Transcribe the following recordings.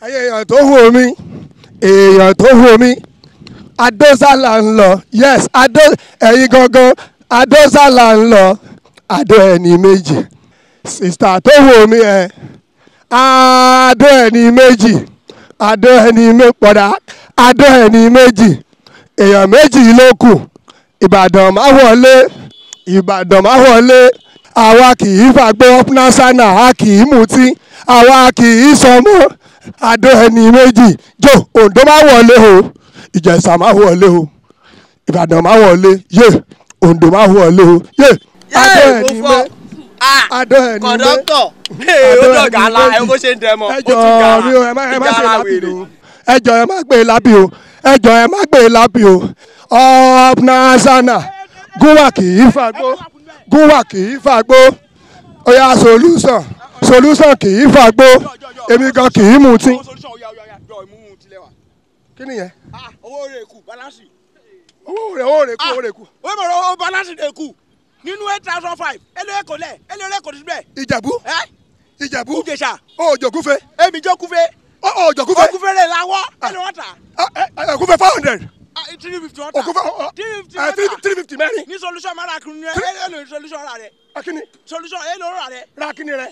èèyàn tó wù mí Adósálà ń lọ yes ẹ̀yin gangan Adósálà ń lọ Adó ẹni méjì sista tó wù mí Adó ẹni méjì Adó ẹni pọ̀dà Adó ẹni méjì èèyàn méjì ló kù Ìbàdàn má wọlé àwa kì í fàgbọ́ pnasana a kì í mutí àwa kì í sọmọ Adó ẹni méjì jò Oǹdó má wọlé o Ìjẹ̀ṣà má wọlé o Ìbàdàn má wọlé yé Oǹdó má wọlé o yé Adó ẹni kọ̀dọ́tọ̀ ó dọ̀gá la ẹ bó ṣe ń dẹmọ ó tún gara ìgara wèrè. ẹjọ ẹ má gbé lábì o pnasana gúnwà kì í fàgbó oya solution kì í fàgbó èmi gan kì í mutí. kí ni yẹn. owó rẹ̀ kù balance. owó rẹ̀ kù. ó mọ̀ ọ́ balance rẹ̀ kù nínú 8,500 ẹlẹ́rẹ́ kò síbẹ̀. Ìjẹ̀bú. Ìjẹ̀ṣà. o jòkúfe. èmi jókúfe. o jòkúfe. òkúfe rẹ̀ làwọ̀ ẹni wọ́n ta. òkúfe 400. 350 wọ́n ta. òkúfe 350 mẹ́rin. ní solution máa ra kiri ní èlò solution ra rẹ̀. akínní. solution èlò ra rẹ̀. ra kíní rẹ̀.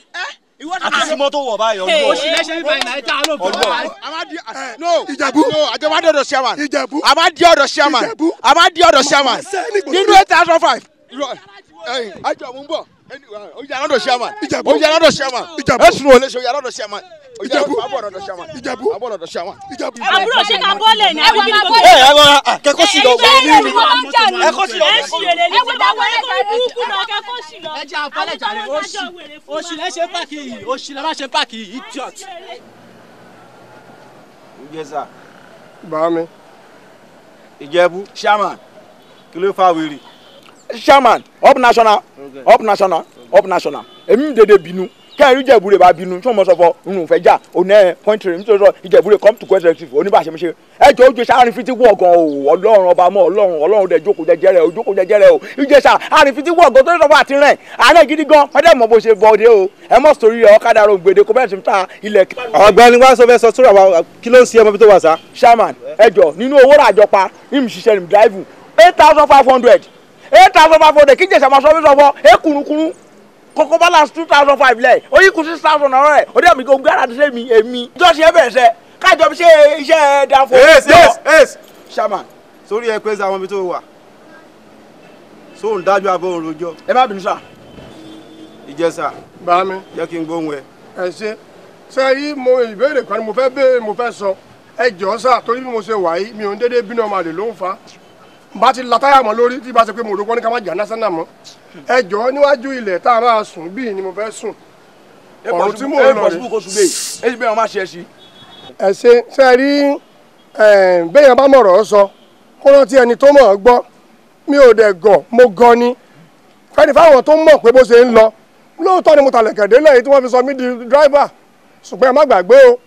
ìwọ ta. àti mọ́tò wọ̀ báyìí ọjọ́. oṣù lẹ́sẹ̀ nípa ìnáyẹ tá a lò fún wa. no Ìjẹ̀bú. àjọba dọ̀dọ̀ chairman. Ìjẹ̀bú. a máa di ọ̀dọ̀ chairman. a máa di ọ̀dọ̀ chairman. nínú 8,500. àjọ mú bọ̀ oyè anọdọ chairman. Ìjẹ̀bú. oyè anọdọ chairman. Ìjẹ̀bú. ẹsùn olè ṣe oyè anọdọ chairman. Ìjẹ̀bú. abọ́dọ̀ chairman. Ìjẹ̀bú. abọ́dọ̀ chairman. Ìjẹ̀bú. àbúrò ṣe ká bọ́ọ̀lẹ̀ ní ẹbí ní kò ẹ wọ́n kẹ́kọ̀ọ́ sí lọ wọ́n ní ìlú ẹ kọ́ sí lọ. ẹ ṣì èrè ní kò dáwọ́ ẹ kò burúkú náà kẹ́kọ̀ọ́ sí lọ. ẹ jẹ́ àfọlẹ́ jàre oṣù lẹ́ ṣe páàkì yìí oṣù lẹ́ máa ṣe páàkì yìí idiot. Ìjẹ̀ṣà. bá mi. Ìjẹ̀bú chairman kí ló fà wèrè. chairman up national èmi ń dédé bínú kẹ́hìn Ìjẹ̀bú rẹ̀ bá bínú tí wọ́n mọ̀ sọ fọ nínú ìfẹ́ jà òní ẹ̀ pọ́ìntì rẹ̀ nítorí Ìjẹ̀bú rẹ̀ come to question oníbàṣẹ́mọṣẹ́ ẹjọ́ ojú sáárín fiti wọ̀ gan o ọlọ́run ọba mọ́ ọlọ́run dẹ̀ jókòó jẹjẹrẹ o Ìjẹ̀ṣà àárín fiti wọ̀ gan tó sọ fún àti rẹ̀ àárẹ̀ gidi gan pẹ́ẹ́dẹ́ mọ̀ bó ṣe bọ́ọ̀dẹ́ o ẹ mọ̀ sórí rẹ̀ ọ̀kadà rò gbèdé kó bẹ́ẹ̀ ti ta ilẹ̀. ọ̀gbẹ́ni wá sọ fẹ́ sọ sórí àwa kí ló ń ṣe ọmọ bí tó wà sá. chairman ẹjọ́ nínú owó ràjọpa ìmù ṣiṣẹ́ ní drive 8,500 kí Ìjẹ̀ṣà máa sọ fún sọ ẹ kùnùkùnù kókó balance 2,500 lẹ̀ oyin kù 6,000 ọ̀rọ̀ rẹ̀ ó dẹ̀ mi kò gbé ara ṣe mi èmi jọ́sí ẹ bẹ̀rẹ̀ sẹ́ kájọ ṣe iṣẹ́ danfo. yes chairman sórí ẹ pé àwọn ibi tó wà sóun dájú abọ́ òun rojọ́. ẹ má bínú sá. Ìjẹ̀ṣà bá mi. jẹ́ kí n gbóhùn ẹ. ẹ ṣe yí mo ìbéèrè kan ni mo fẹ́ béèrè mo fẹ́ sọ ẹ jọ̀ọ́ sà torí bí mo ṣe wà yìí mi ò ń dédé bínú ọmọ àlè ló ń fa bá ti la táyà mọ́ lórí tí bá ṣe pé mo rò pọ́n ní ká má jà násánà mọ́ ẹ jọ̀ọ́ níwájú ilẹ̀ tá a máa sùn bíi ni mo fẹ́ sùn ọ̀run tí mò ń lọ rè. ẹ ṣe rí béèyàn bá mọ̀rọ̀ sọ kó rántí ẹni tó mọ̀ ọ́ gbọ́ mi ò dẹ̀ gọ̀ mo gọ ni fẹ́ni fáwọn tó mọ̀ pé bó ṣe ń lọ lóòótọ́ ni mo tàlẹ̀kẹ̀dé lẹ́yìn tí wọ́n fi sọ mí di dráìvà ṣùgbọ́n ẹ má gbàgbé o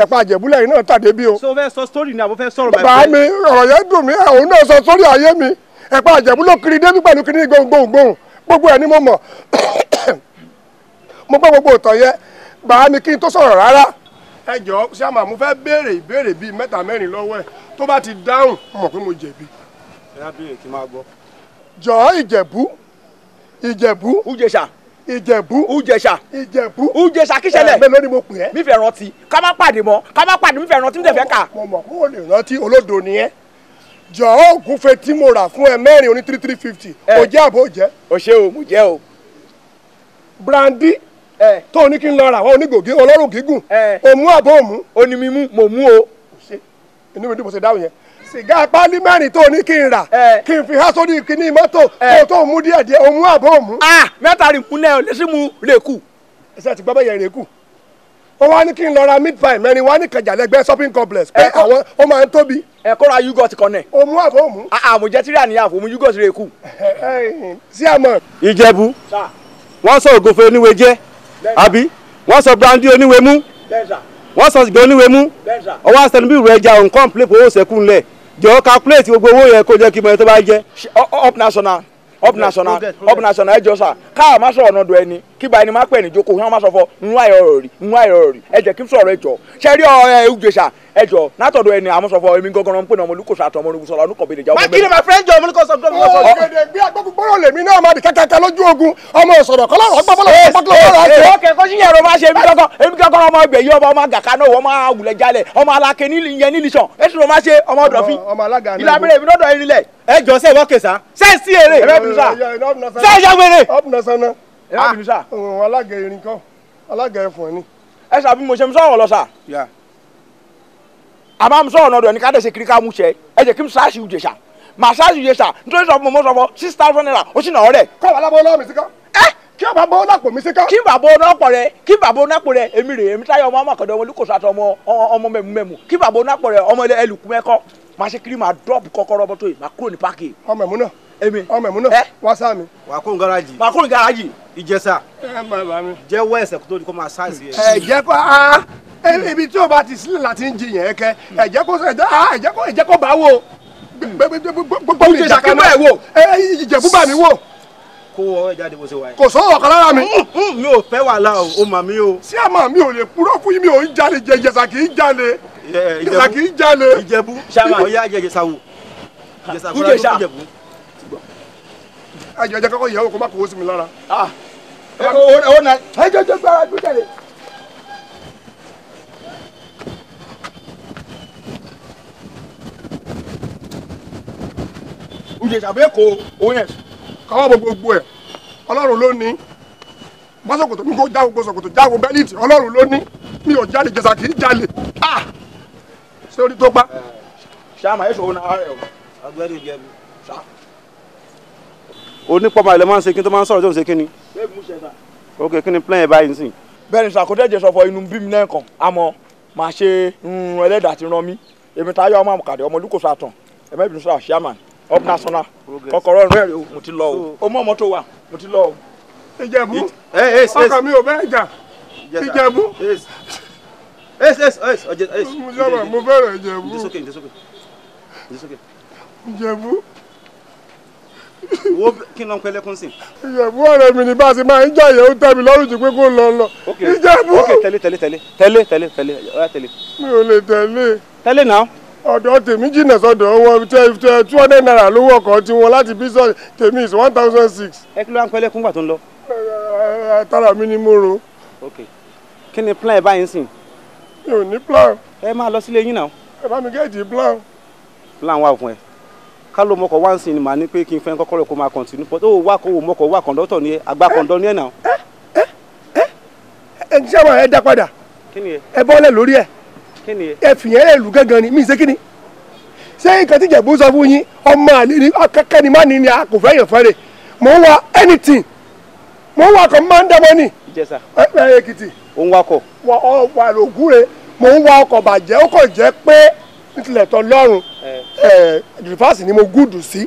ẹ̀pà àjẹ̀búlẹ̀ yìí náà tàdé bí o. so fẹ́ sọ sítórì ni àbò fẹ́ sọ̀rọ̀ bàbá mi ọ̀rọ̀ yẹn dùn mí òun náà sọ sórí ayé mi ẹ̀pà àjẹ̀bú ló kiri débi pẹ̀lú kiri gbohùngbohùn gbogbo ẹ̀ ni mo mọ̀ mo gbọ́ gbogbo ìtàn yẹn bàbá mi kí n tó sọ̀rọ̀ rárá ẹ jọ̀ọ́ ṣáàmà mo fẹ́ béèrè ìbéèrè bíi 3-4 lọ́wọ́ ẹ̀ tó bá ti dáhùn mo mọ̀ pé mo jẹ̀bi. ẹ á béèrè kí n máa gbọ́. jọ̀ọ́ Ìjẹ̀bú Ìjẹ̀ṣà kí ṣẹlẹ̀ mélòó ni mo pè ẹ́. mi fẹ́ rántí ká má pàdé mi fẹ́ rántí mi tẹ̀ fẹ́ kà. mo mọ̀ kó o lè rántí olódo ni ẹ́ jọ̀ọ́ ògúnfe tí mo rà fún ẹ mẹ́rin oní 350 o jẹ́ àbò jẹ́. o ṣe o mo jẹ́ o. brandy tó ní kí n lọ rà wọ́n onígògé ọlọ́run gígùn òmú àbò òmú. ó ní mímú mo mú o. inú mi dùn bó ṣe dáhùn yẹn sìgá pálí mẹ́rin tó ní kí n rà kí n fi há sórí kíní mọ́tò kó tó mú díẹ̀díẹ̀ òmú àbò òmú. mẹ́ta rí mú náà lẹ́sìn mú rèkù. ẹsẹ̀ ti gbọ́ bẹ́ẹ̀ yẹn rèkù. ó wá ní kí n lọ ra meat pie mẹ́rin wá ní Ìkẹjà lẹ́gbẹ́ shopping complex pé àwọn ó máa ń tóbi. ẹ kó ra yúgọ̀t kan nẹ̀. òmú àbò òmú. àmùjẹ́ tírí àníyàn fún mu yúgọ̀t rèkù. sí àmọ́. Ìjẹ̀bú wọ́n sọ ògùnfe oníwe jẹ́ àbí wọ́n sọ brandy oníwe mú wọ́n sọ sìgbẹ́ oníwe mú ọwọ́ àṣẹnu bí ìrù ẹja nǹkan plé owó sẹ́kù ńlẹ̀ jọ̀ọ́ calculate gbogbo owó yẹn kó jẹ́ kí mọ̀ ẹ́ tó bá jẹ́. up national ẹjọ́ sà káà má sọ̀rọ̀ náà dọ̀ ẹni kí ba ẹni má pẹ̀ ní jókòó kí wọ́n má sọ fọ nínú àìrọ̀rọ̀ rí ẹ jẹ́ kí n sọ̀rọ̀ ẹjọ́ ṣe rí Ugesa ẹjọ́ látọ̀dọ̀ ẹni àmọ́ sọ fọ èmi gangan ń pè ní ọmọ Olúkòso àtọ̀ ọmọ Olúkòso ọ̀nù kọ̀bí ìjà ọmọ mẹ́rin. mákìrì my friend jọ ọmọ Olúkòso ọ̀gẹ̀dẹ̀ bí agbọ́gbọ́rọ̀ lèmi náà máa di kẹ́kẹ́kẹ́ lójú ogun ọmọ ìsọ̀rọ̀ kọ́lá ọkẹ kó sí yẹrọ máa ṣe èmi kankan ọmọ ẹgbẹ yìí ọmọ àgàkà náà ọmọ àwùlẹ̀ jalè ọmọ alákẹ yẹn nílìṣàn èsì ló máa ṣe ọmọ ọdọfin ìlànà èmi lọ́dọ̀ yìí nílẹ̀. ẹ jọ sẹ wọ́n kẹsà ṣe sí èrè ẹ bẹ́ẹ̀ bí sà ṣe é ṣàgbére. ẹ bẹ́ẹ̀ bí sà. alága erin kan alága ẹfọn ni. ẹ sàbí mo ṣe ń sọ̀rọ̀ lọ sà. àmọ́ mo sọ̀rọ̀ náà dọ̀ ní ká dẹ̀ ṣe kiri ká mú ṣe ẹ jẹ́ kí n sáàṣì Ugesa màá sáàṣì Ugesa nítorí sọ fún mo sọ fún 6,000 naira ó sì nà ọ́ rẹ̀. kọ́ wà lábọ́ lọ́wọ́ mi sí kan. kí ọba bọ́ lápò mi sí kan. kí bàbá onápọ̀ rẹ kí bàbá onápọ̀ rẹ èmi rè èmi táyọ̀ ọmọ àmọ̀kọ̀dọ̀ ọmọ Olúkòso àti ọmọ mẹ́mú kí bàbá onápọ̀ rẹ ọmọ ẹlùkú mẹ́kọ́ máa ṣe kiri máa dọ́ọ̀pù kọ́kọ́rọ́ bọ́tò yìí máa kúrò ní páàkì. ọmọ ẹ̀mú náà èmi ọmọ ẹ̀mú náà wá sáà mi. wà á kó gáràjì. máa kúrò ní gáràjì. Ìjẹ̀ṣà bàbá mi. jẹ́wọ́ ẹ̀ṣẹ̀ kó tó di kó máa sáàsì ẹ̀. ẹ jẹ́ kó ibi tí o bá ti sílẹ̀ láti ń jiyàn ẹ̀kẹ́ ẹ jẹ́ kó bá wò gbogbo Ugesa kí bẹ́ẹ̀ wò. Ìjẹ̀bú bá mi wò. kó wọ ẹ jáde bó ṣe wáyé. kò sówó ọ̀kan lára mi. mi ò fẹ́ wàhálà o mà mí o. sí àmọ́ mi ò lè purọ́ fún yín mi ò ń jalè Ìjẹ̀ṣà kì í jalè. Ìjẹ̀ṣà kì í jalè. Ìjẹ̀bú ọ̀yá Ìjẹ̀ṣà wò. Ìjẹ̀ṣà fúnra ló Ugesa. ń Ìjẹ̀bú. ẹ jẹ́ kọ́kọ́ ìyàwó kó má kó sí mi lára. ó na ẹ jẹ́ gbára gbé jáde. Ugesa bẹ́ẹ̀ kó o yẹn. káwọ́ bọ gbogbo ẹ̀ Ọlọ́run ló ní mọ́sọ̀kòtò mi kò já gbogbo sọ̀kòtò já gbogbo bẹ́líìtì Ọlọ́run ló ní mi ò jalè Ìjẹ̀ṣà kì í jalè. ṣé orí tó pa. ṣáà máa yẹ sọ̀rọ̀ náà rẹ̀ o. Ọ̀gbẹ́ni Ìjẹ̀bú. onípọ̀mọ̀ ilẹ̀ máa ń ṣe kí n tó máa ń sọ̀rọ̀ tó ń ṣe kí ni. ok kí ni plan ẹ̀ báyìí nísìn. bẹ́ẹ̀ni sàkótẹ́jẹ sọ fọ inú bí mi náà kàn àmọ́ máa ṣe ẹlẹ́dàá ti rán mi èmi táyọ̀ ọmọ àmọ̀kàdé ọmọ Olúkòso àtàn ẹ̀mẹ́bìnrin sọ chairman up national kọ́kọ́rọ́ rẹ̀ o mo ti lọ o o mọ̀ ọmọ tó wà mo ti lọ o. Ìjẹ̀bú ọkàn mi ò bẹ́ẹ̀ jà Ìjẹ̀bú. mo fẹ́ràn Ìjẹ̀bú. Ìjẹ̀bú. wo kí n lọ pẹ́ lẹ́kún sí. Ìjẹ̀bú ọ̀rẹ́ mi ní bá a ṣe máa ń jàyè ó tẹ́ mi lọ́rùn jù pé kó lọ. Ìjẹ̀bú. ok tẹ̀lé ọ̀yá tẹ̀lé. mi ò lè tẹ̀lé. tẹ̀lé náà. ọ̀dọ̀ tèmi jìnnà sọ́dọ̀ wọn 200 naira lówó ọkọ̀ tí wọn láti bí sọ tèmi is 1,006. ẹ kí ló ń pẹ́ lẹ́kún gbà tó ń lọ. tara mi ni mo rò. ok kí ni plan ẹ báyìí sìn. mi ò ní plan. ẹ máa lọ sílé yín náà. ẹ bá mi gẹ́ẹ̀dì plan. plan wà fún ẹ ká ló mọkọ̀ wá ń sìn ni màá ní pé kí n fẹ́ kọ́kọ́rọ́ kó máa kọ̀ǹtínú pọ̀ tó wà kó wò mọkọ̀ wà kọ̀ǹdọ́tọ̀ ni ẹ àgbà kọ̀ǹdọ́ ni ẹ náà. ẹ ṣé àwọn ẹ dá padà. kí ni ẹ. ẹ bọ́lẹ̀ lórí ẹ. kí ni ẹ. ẹ fìyẹn ẹ lù gángan ni mí ṣe kí ni. ṣé nǹkan tí Ìjẹ̀bú sọ fún yín ọmọ àlè ni akẹ́kẹ́ ni má ní ni a kò fẹ́ yàn fẹ́rẹ̀ mò ń wa anything mò ń wa kàn máa ń dẹ́mọ́ ni. Ìjẹ̀ṣà. ẹ Èkìtì. ó ń wakọ̀. wà lóògùnre mò ń wa ọkọ̀ bàjẹ́ ó kàn jẹ́ pé nítorí tọ́ lọ́rùn rìfáàsì ni mo gúdù sí.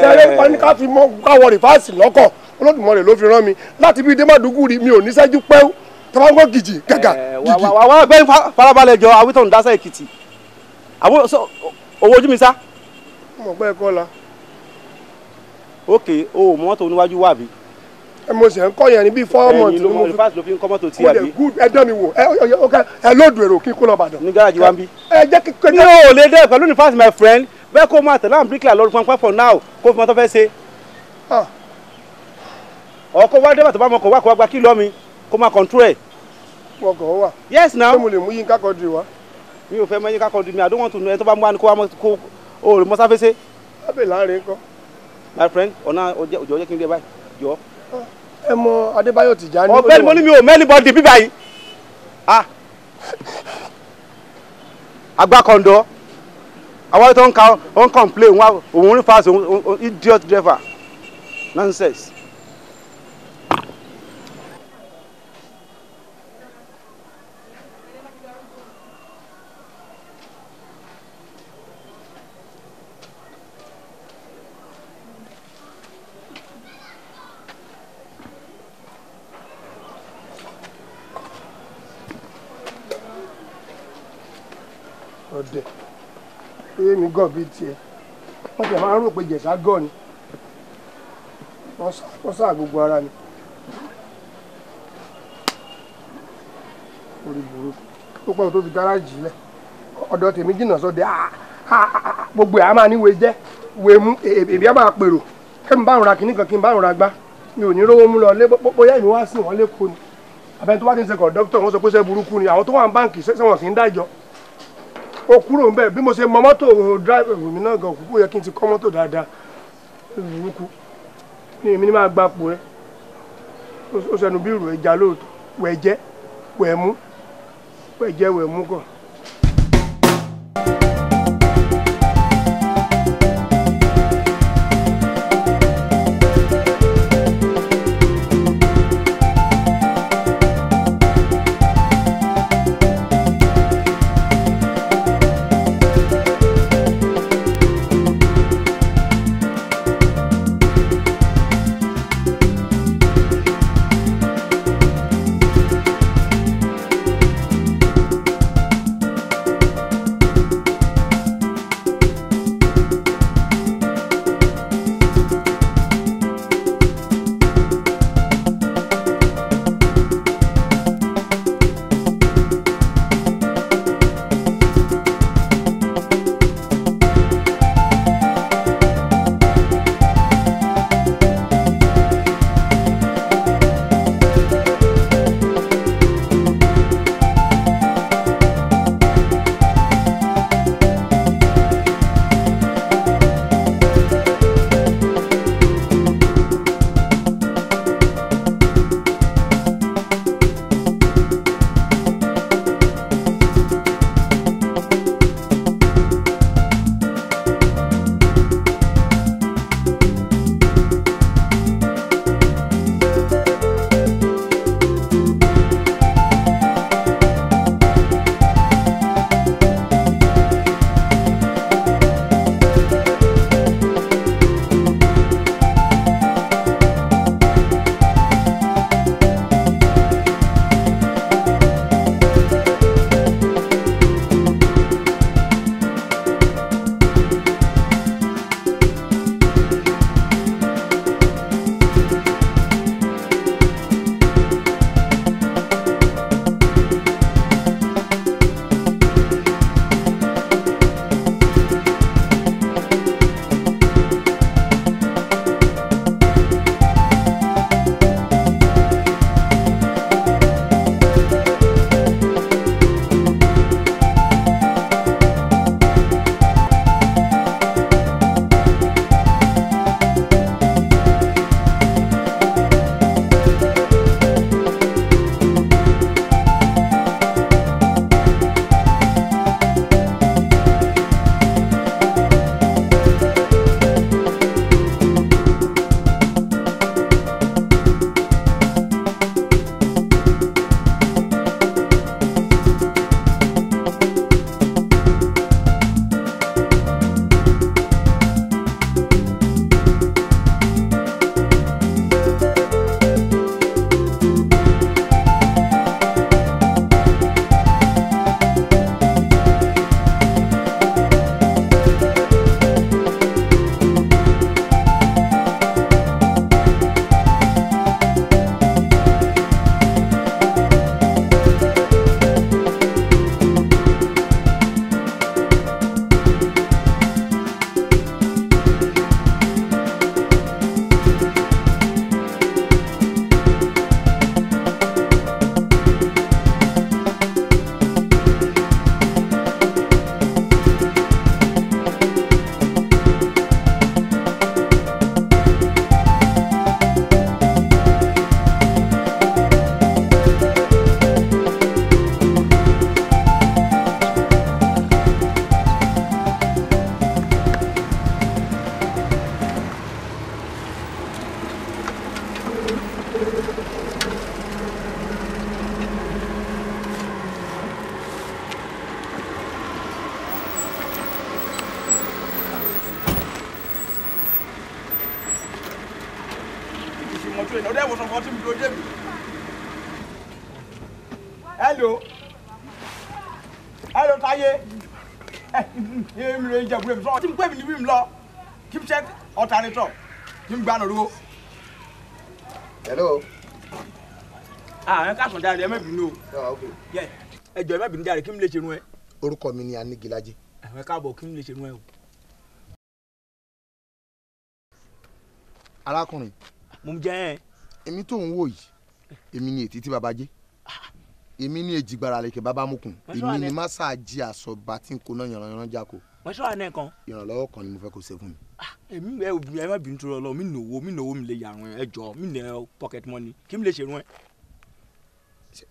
sẹ́rẹ́ wọn ní ká fi káwọ rìfáàsì lọ́kọ̀ Olódùmarè ló fi rán mi láti bí dé Mádùgùrí mi ò ní sẹ́jú pẹ́ù tọ́ba ń gbọ́ gìjì gàgà gìjì. wà gbẹ́yìn farabalẹ̀ jọ awítọ̀ ń dásẹ̀ Èkìtì àwọn owó ojú mi sá. mo pẹ́ kọ́ la. ok o mọ́tò oníwájú wà bí. mo sì ń kọ́ yẹn ní bíi 4 months ló mo fi ń kọ́ mọ́tò tí a bí. ẹ dán mi wò ẹ lóòdù èrò kí n kó lọ Ìbàdàn. ní gáràjì wa ń bí. ẹ jẹ́ kí. mi ò lè dẹ́ pẹ̀lú ní fásitì my friend bẹ́ẹ̀ kó máa tẹ̀lé àwọn bíríkìlà lọ́rùn pọnpọ́n for now kó fi mọ́tò fẹ́ ṣe. ọkọ̀ wá débà tó bá mọ̀kọ̀ wá kó wá gba kí lọ́ mi kó máa control ẹ̀. ọkọ̀ wà. yes now. ṣé mo lè mú Yínká Quadri wá. mi ò fẹ́ mọ Yínká Quadri mi I don't want to know ẹni tó bá mú wa ni kó wá kó o rè mọ́sáfẹ́sẹ́. lábẹ́ láàrin kọ́. my friend ọ̀nà òjò jẹ́ kí n rí ẹ báyìí jọ. ẹ mọ Adébáyọ̀ Tìjání. ọ̀gbẹ́ni mo ní mi ò mẹ́ni bọ́ọ̀dì bíbá yìí. agbákọ̀ndọ́ àwọn tó ń ka ó ń complain òun rí fast òun idiot driver nonsense. ọdẹ pé mi gàn bíi tiẹ̀ wọ́n ti máa ń rò pé Ìjẹ̀ṣà gàn ni wọ́n sá gbogbo ara ni. orí burúkú tó pẹ́ tó fi gáràjì lẹ̀ ọ̀dọ̀ tèmi jìnnà sọ́dẹ̀ gbogbo ẹ̀ á máa níwèé jẹ́ wèé mú èbí á máa pèrò kí n bá òun ra kìíní kan kí n bá òun ra gbá mi ò ní rówó mú lọ lé bóyá ìlú wá sí wọn lẹ́kọ̀ọ́ ni abẹ́ni tó wá ti ń ṣe kọ̀ǹdọ́tọ̀ wọn sọ pé ṣe burúkú ni àwọn tó wà ní báǹkì sẹ́wọ̀n kì í dájọ́ ó kúrò ń bẹ̀ bí mo ṣe mọ mọ́tò dráìvì mi náà gan òkúkú yẹ kí n ti kọ́ mọ́tò dáadáa burúkú ní èmi ní máa gbapò rẹ ó ṣẹnu bí ìrù ẹja lóòótọ́ wẹ̀ jẹ́ wẹ̀ mú wẹ̀ jẹ́ wẹ̀ mú kàn. Hello. Hello, Taye. Èmi ló ń jẹ búrẹ́mì sọ tí mo pẹ́ mi ní bí mi lọ kí n ṣe alternator kí n gbà nà lówó hello. Ẹ ká sùn dáre ẹ má bínú o. Ẹ jọ̀ọ́ ẹ má bínú dáre kí n lè ṣe irun ẹ. Orúkọ mi ni Anigilaje. Ẹ káàbọ̀ kí n lè ṣe irun ẹ o. Arákùnrin. Mo ń jẹ́ ẹ. Èmi tó ń wò yìí èmi ni Ètítí Babájé. Èmi ni Èjìgbara lẹ̀kẹ̀ bàbá mokùn. Èmi ni másáàjì àsọ̀bà tí n kò náà yànràn jáko. Wọ́n sọ àná kan. Ìrànlọ́wọ́ kan ni mo fẹ́ kó ṣe fún mi. Èmi ẹ má bínú tó lọ mi nòwó mi lè yàrùn ẹ jọ mi nẹ pocket money kí n lè ṣe irun ẹ.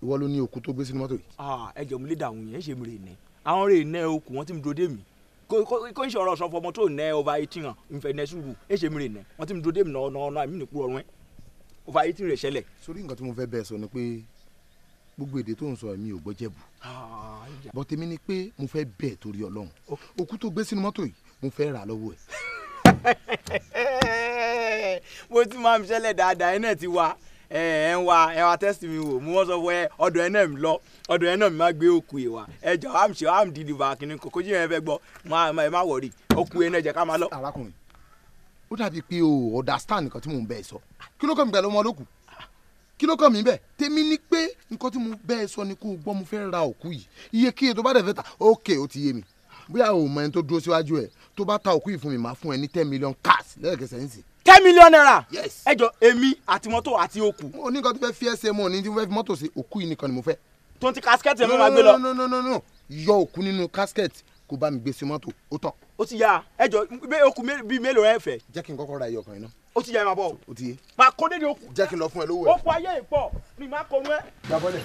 Ìwọ ló ní òkú tó gbé sínú mọ́tò yìí. Ẹ jọ mi lè dàwọn yẹn ṣe mi rè nẹ àwọn rè nẹ okùn wọn tí mi dúró dé mi kó ń ṣe ọ̀rọ̀ sọ fọmọ tó nẹ over 18 hàn nfẹ nẹ sùúrù ẹ ṣe mi rè nẹ wọn tí mi dúró dé mi náà àmì nìkú ọrùn ẹ over 18 rè ṣẹlẹ̀. Sórí nǹkan tí mo fẹ́ bẹ́ẹ̀ sọ ni pé gbogbo èdè tó ń sọ mi ò gbọ́ Jẹ̀bú. Bọ́ tèmi ni pé mo fẹ́ bẹ́ẹ̀ torí Ọlọ́run òkú tó gbé sínú mọ́tò yìí mo fẹ́ rà lọ́wọ́ ẹ̀. Mo ti máa ń ṣẹlẹ̀ dáadáa ẹ náà ti wá ẹ wá test mi wò mo wọ́n sọ fún ẹ ọ̀dọ̀ ẹ náà mi lọ ọ̀dọ̀ ẹ náà mi máa gbé òkú yìí wá ẹ jọ am deliver kìnnìún kò jí yẹn fẹ́ gbọ́ ẹ má wọ̀rí òkú ẹ náà jẹ́ ká máa lọ. Arákùnrin ó dàbí pé o understand nǹkan tí mò ń bẹ́ẹ̀ sọ kí ló kàn mí pẹ̀lú ọmọ olókùú kí ló kàn mí bẹ́ẹ̀ tèmi ni pé nǹkan tí mo bẹ́ẹ̀ sọ ni kó o gbọ́ mo fẹ́ ra òkú yìí iye kíye tó bá dẹ̀ fẹ́ ta ókè ó ti yé mi bóyá o mọ ẹni tó dúró síwájú ẹ tó bá ta òkú yìí fún mi máa fún ẹ ní 10 million cash lẹ́ẹ̀kẹsẹ̀ ń sìn. 10 million naira. Yes. Ẹ jọ èmi àti mọ́tò àti òkú. mo ní nǹkan tó fẹ́ fi ẹsẹ̀ mọ́ ní tí mo fẹ́ fi mọ́tò sí òkú yìí nìkan ni mo fẹ́. tó ń ti casket ẹ̀ ló máa gbé lọ. no yọ òkú nínú casket kó bá mi gbé sí mọ́tò ó tán. ó ti yá ẹ jọ òkú bíi mélòó ẹ fẹ́. jẹ́ kí n kọ́kọ́ ra ẹyọ kan iná. ó ti yá ẹ máa bọ̀. ó ti yé. máa kó dédé òkú. jẹ́ kí n lọ fún ẹ lówó ẹ. òkú ayé ìpọ̀ ni máa kọ nú ẹ. gbàbọ́lẹ̀.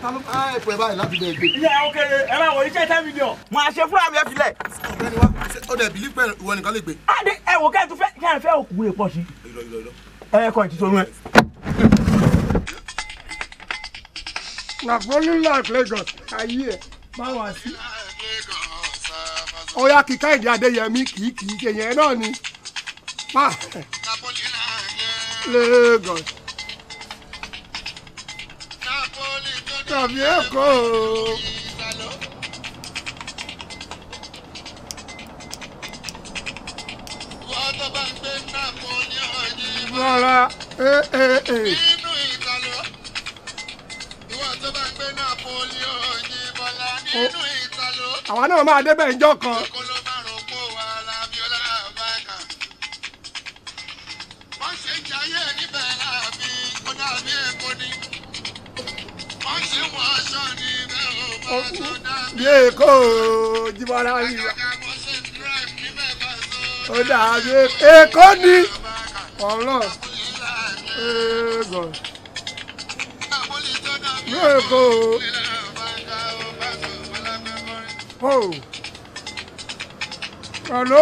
ta ló ẹ pẹ́ báyìí láti bẹ́ẹ̀ gbé. ìyá ẹ ó kéré ẹ máa wọ iṣẹ́ 10 million. máa ṣe fúnra mi ẹ filẹ̀. ọ̀gbẹ́ni wa ó dẹ̀ bìlí pé ìwọ nìkan lè gbé. adé ẹ wò kẹ́ ẹ tún fẹ́ kí ẹ fẹ́ òkú rẹ̀ pọ̀ sí. ẹ kọ́ ẹ ti sọnù ẹ. na only life Lagos ayé ẹ máa wá sí. Ọya kíkà ìdí Adéyẹmí kì í ṣe yẹn náà ni Lagos tàbí Èkó. Rárá àwa náà máa débẹ̀ ìjọ kan. bí Èkó Jíbọ́lá rí wa ó dàbí Èkó ní ọ̀rọ̀ ẹ̀gọ̀ bí Èkó oh hello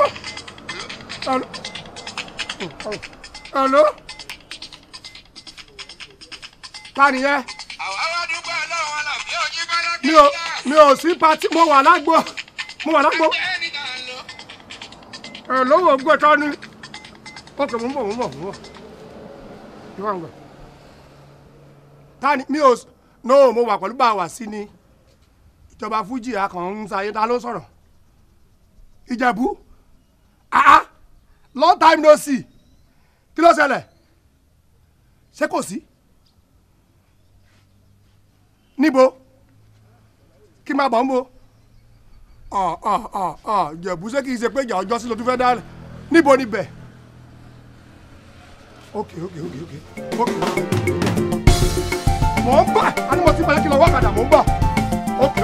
hello ta ni yẹn mi ò sí pati mo wà lágbo ẹ lówó gbé tán ní ọkẹ mo ń bọ̀ ìwà ń gbà ta ni mi ò no mo wà pẹ̀lú bá a wà sí ni ìjọba fújì akàn ń sáyé ta ló sọ̀rọ̀ Ìjẹ̀bú long time no see kí ló ṣẹlẹ̀ ṣé kò sí níbo kí n máa bọ̀ ń bo Ìjẹ̀bú ṣé kì í ṣe pé ìjà ọjọ́ sí ló tún fẹ́ dá níbo níbẹ̀ ok mò ń bọ̀ àní mo ti bẹ̀rẹ̀ kí lọ wákàtà mò ń bọ̀ ok.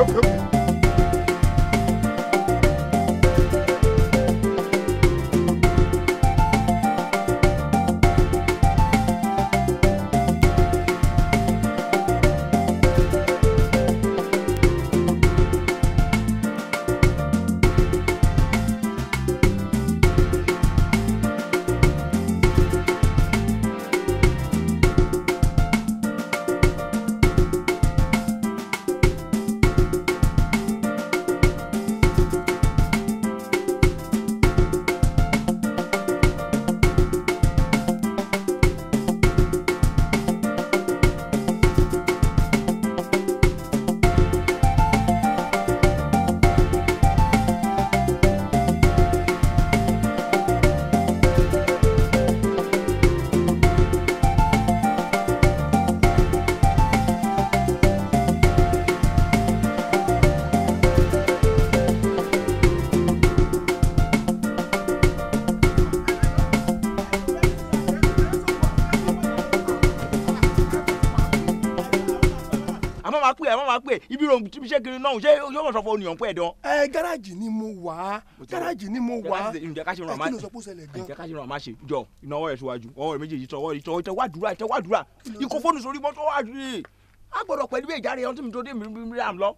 àmọ́ máa pè ibi ro tí ṣe kiri náà ṣé yóò mọ̀ sọ fún oníyàn pẹ́ dán. gáràjì ni mo wà ǹjẹ́ ká ṣe ràn máa ǹjẹ́ ká ṣe ràn máa ṣe jọ ìnáwó rẹ̀ síwájú ọwọ́ rẹ̀ méjèèjì tọwọ́ ìtẹ̀wádùúrà ikú fóònù sórí mọ́tò wá rí a gbọ́dọ̀ pẹ̀lú bí ìjáre ọtí mi tó dé mi rà lọ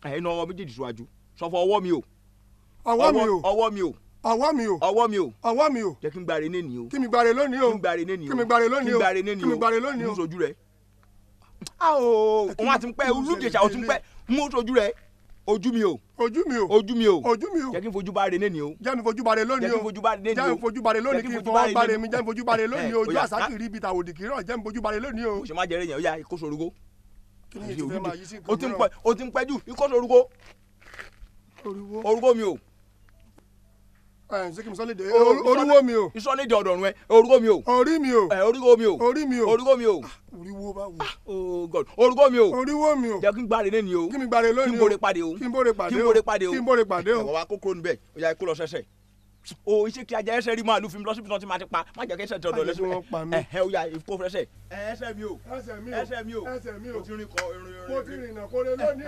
ẹ̀yin náà ọwọ́ méjèèjì síwájú sọ fún ọwọ́ mi o jẹ́ kí n gbáre néni o kí mi gbáre lónìí o sojú rẹ̀ òun àti pẹ́ olùjẹsà o ti pẹ́ mú sojú rẹ̀ ojú mi o jẹ́ kí n fojú báre néni o jẹ́ mi fojú báre lónìí kí n fọwọ́ báre mi jẹ́ mi fojú báre lónìí ojú àsákìrì ibi tàwòdì kìrọ̀ jẹ́ mi fojú báre lónìí o. o ṣe má jẹ́rẹ̀ yẹn o yà ikó sorúkọ o ti ń pẹ́ jù ikó sorúkọ orúkọ mi o. ṣé kí n sọ lédè orúkọ mi o. ìsọ lédè ọ̀dọ̀run ẹ orúkọ mi o. orí mi o. orúkọ mi o. orúkọ mi o. oríwo bá wò. oh god orúkọ mi o. oríwo mi o. jẹ́ kí n gbáre lẹ́ni o. kí n gbáre lónìí o. kí n bóre pàdé o. kí n bóre pàdé o. ẹ̀wọ̀n wa kókó níbẹ̀ ó yà kó lọ sẹ́sẹ̀. o iṣẹ́ kí ajá ẹsẹ̀ rí máa lu fi mi lọ síbi tí wọ́n ti máa ti pa má jẹ́ kí ẹsẹ̀ tẹ̀ ọ̀dọ̀ lẹ́sẹ̀ ó yà kó fẹsẹ̀. ẹsẹ̀ mi o mo ti rìn kọ mo ti rìnà kórè lónìí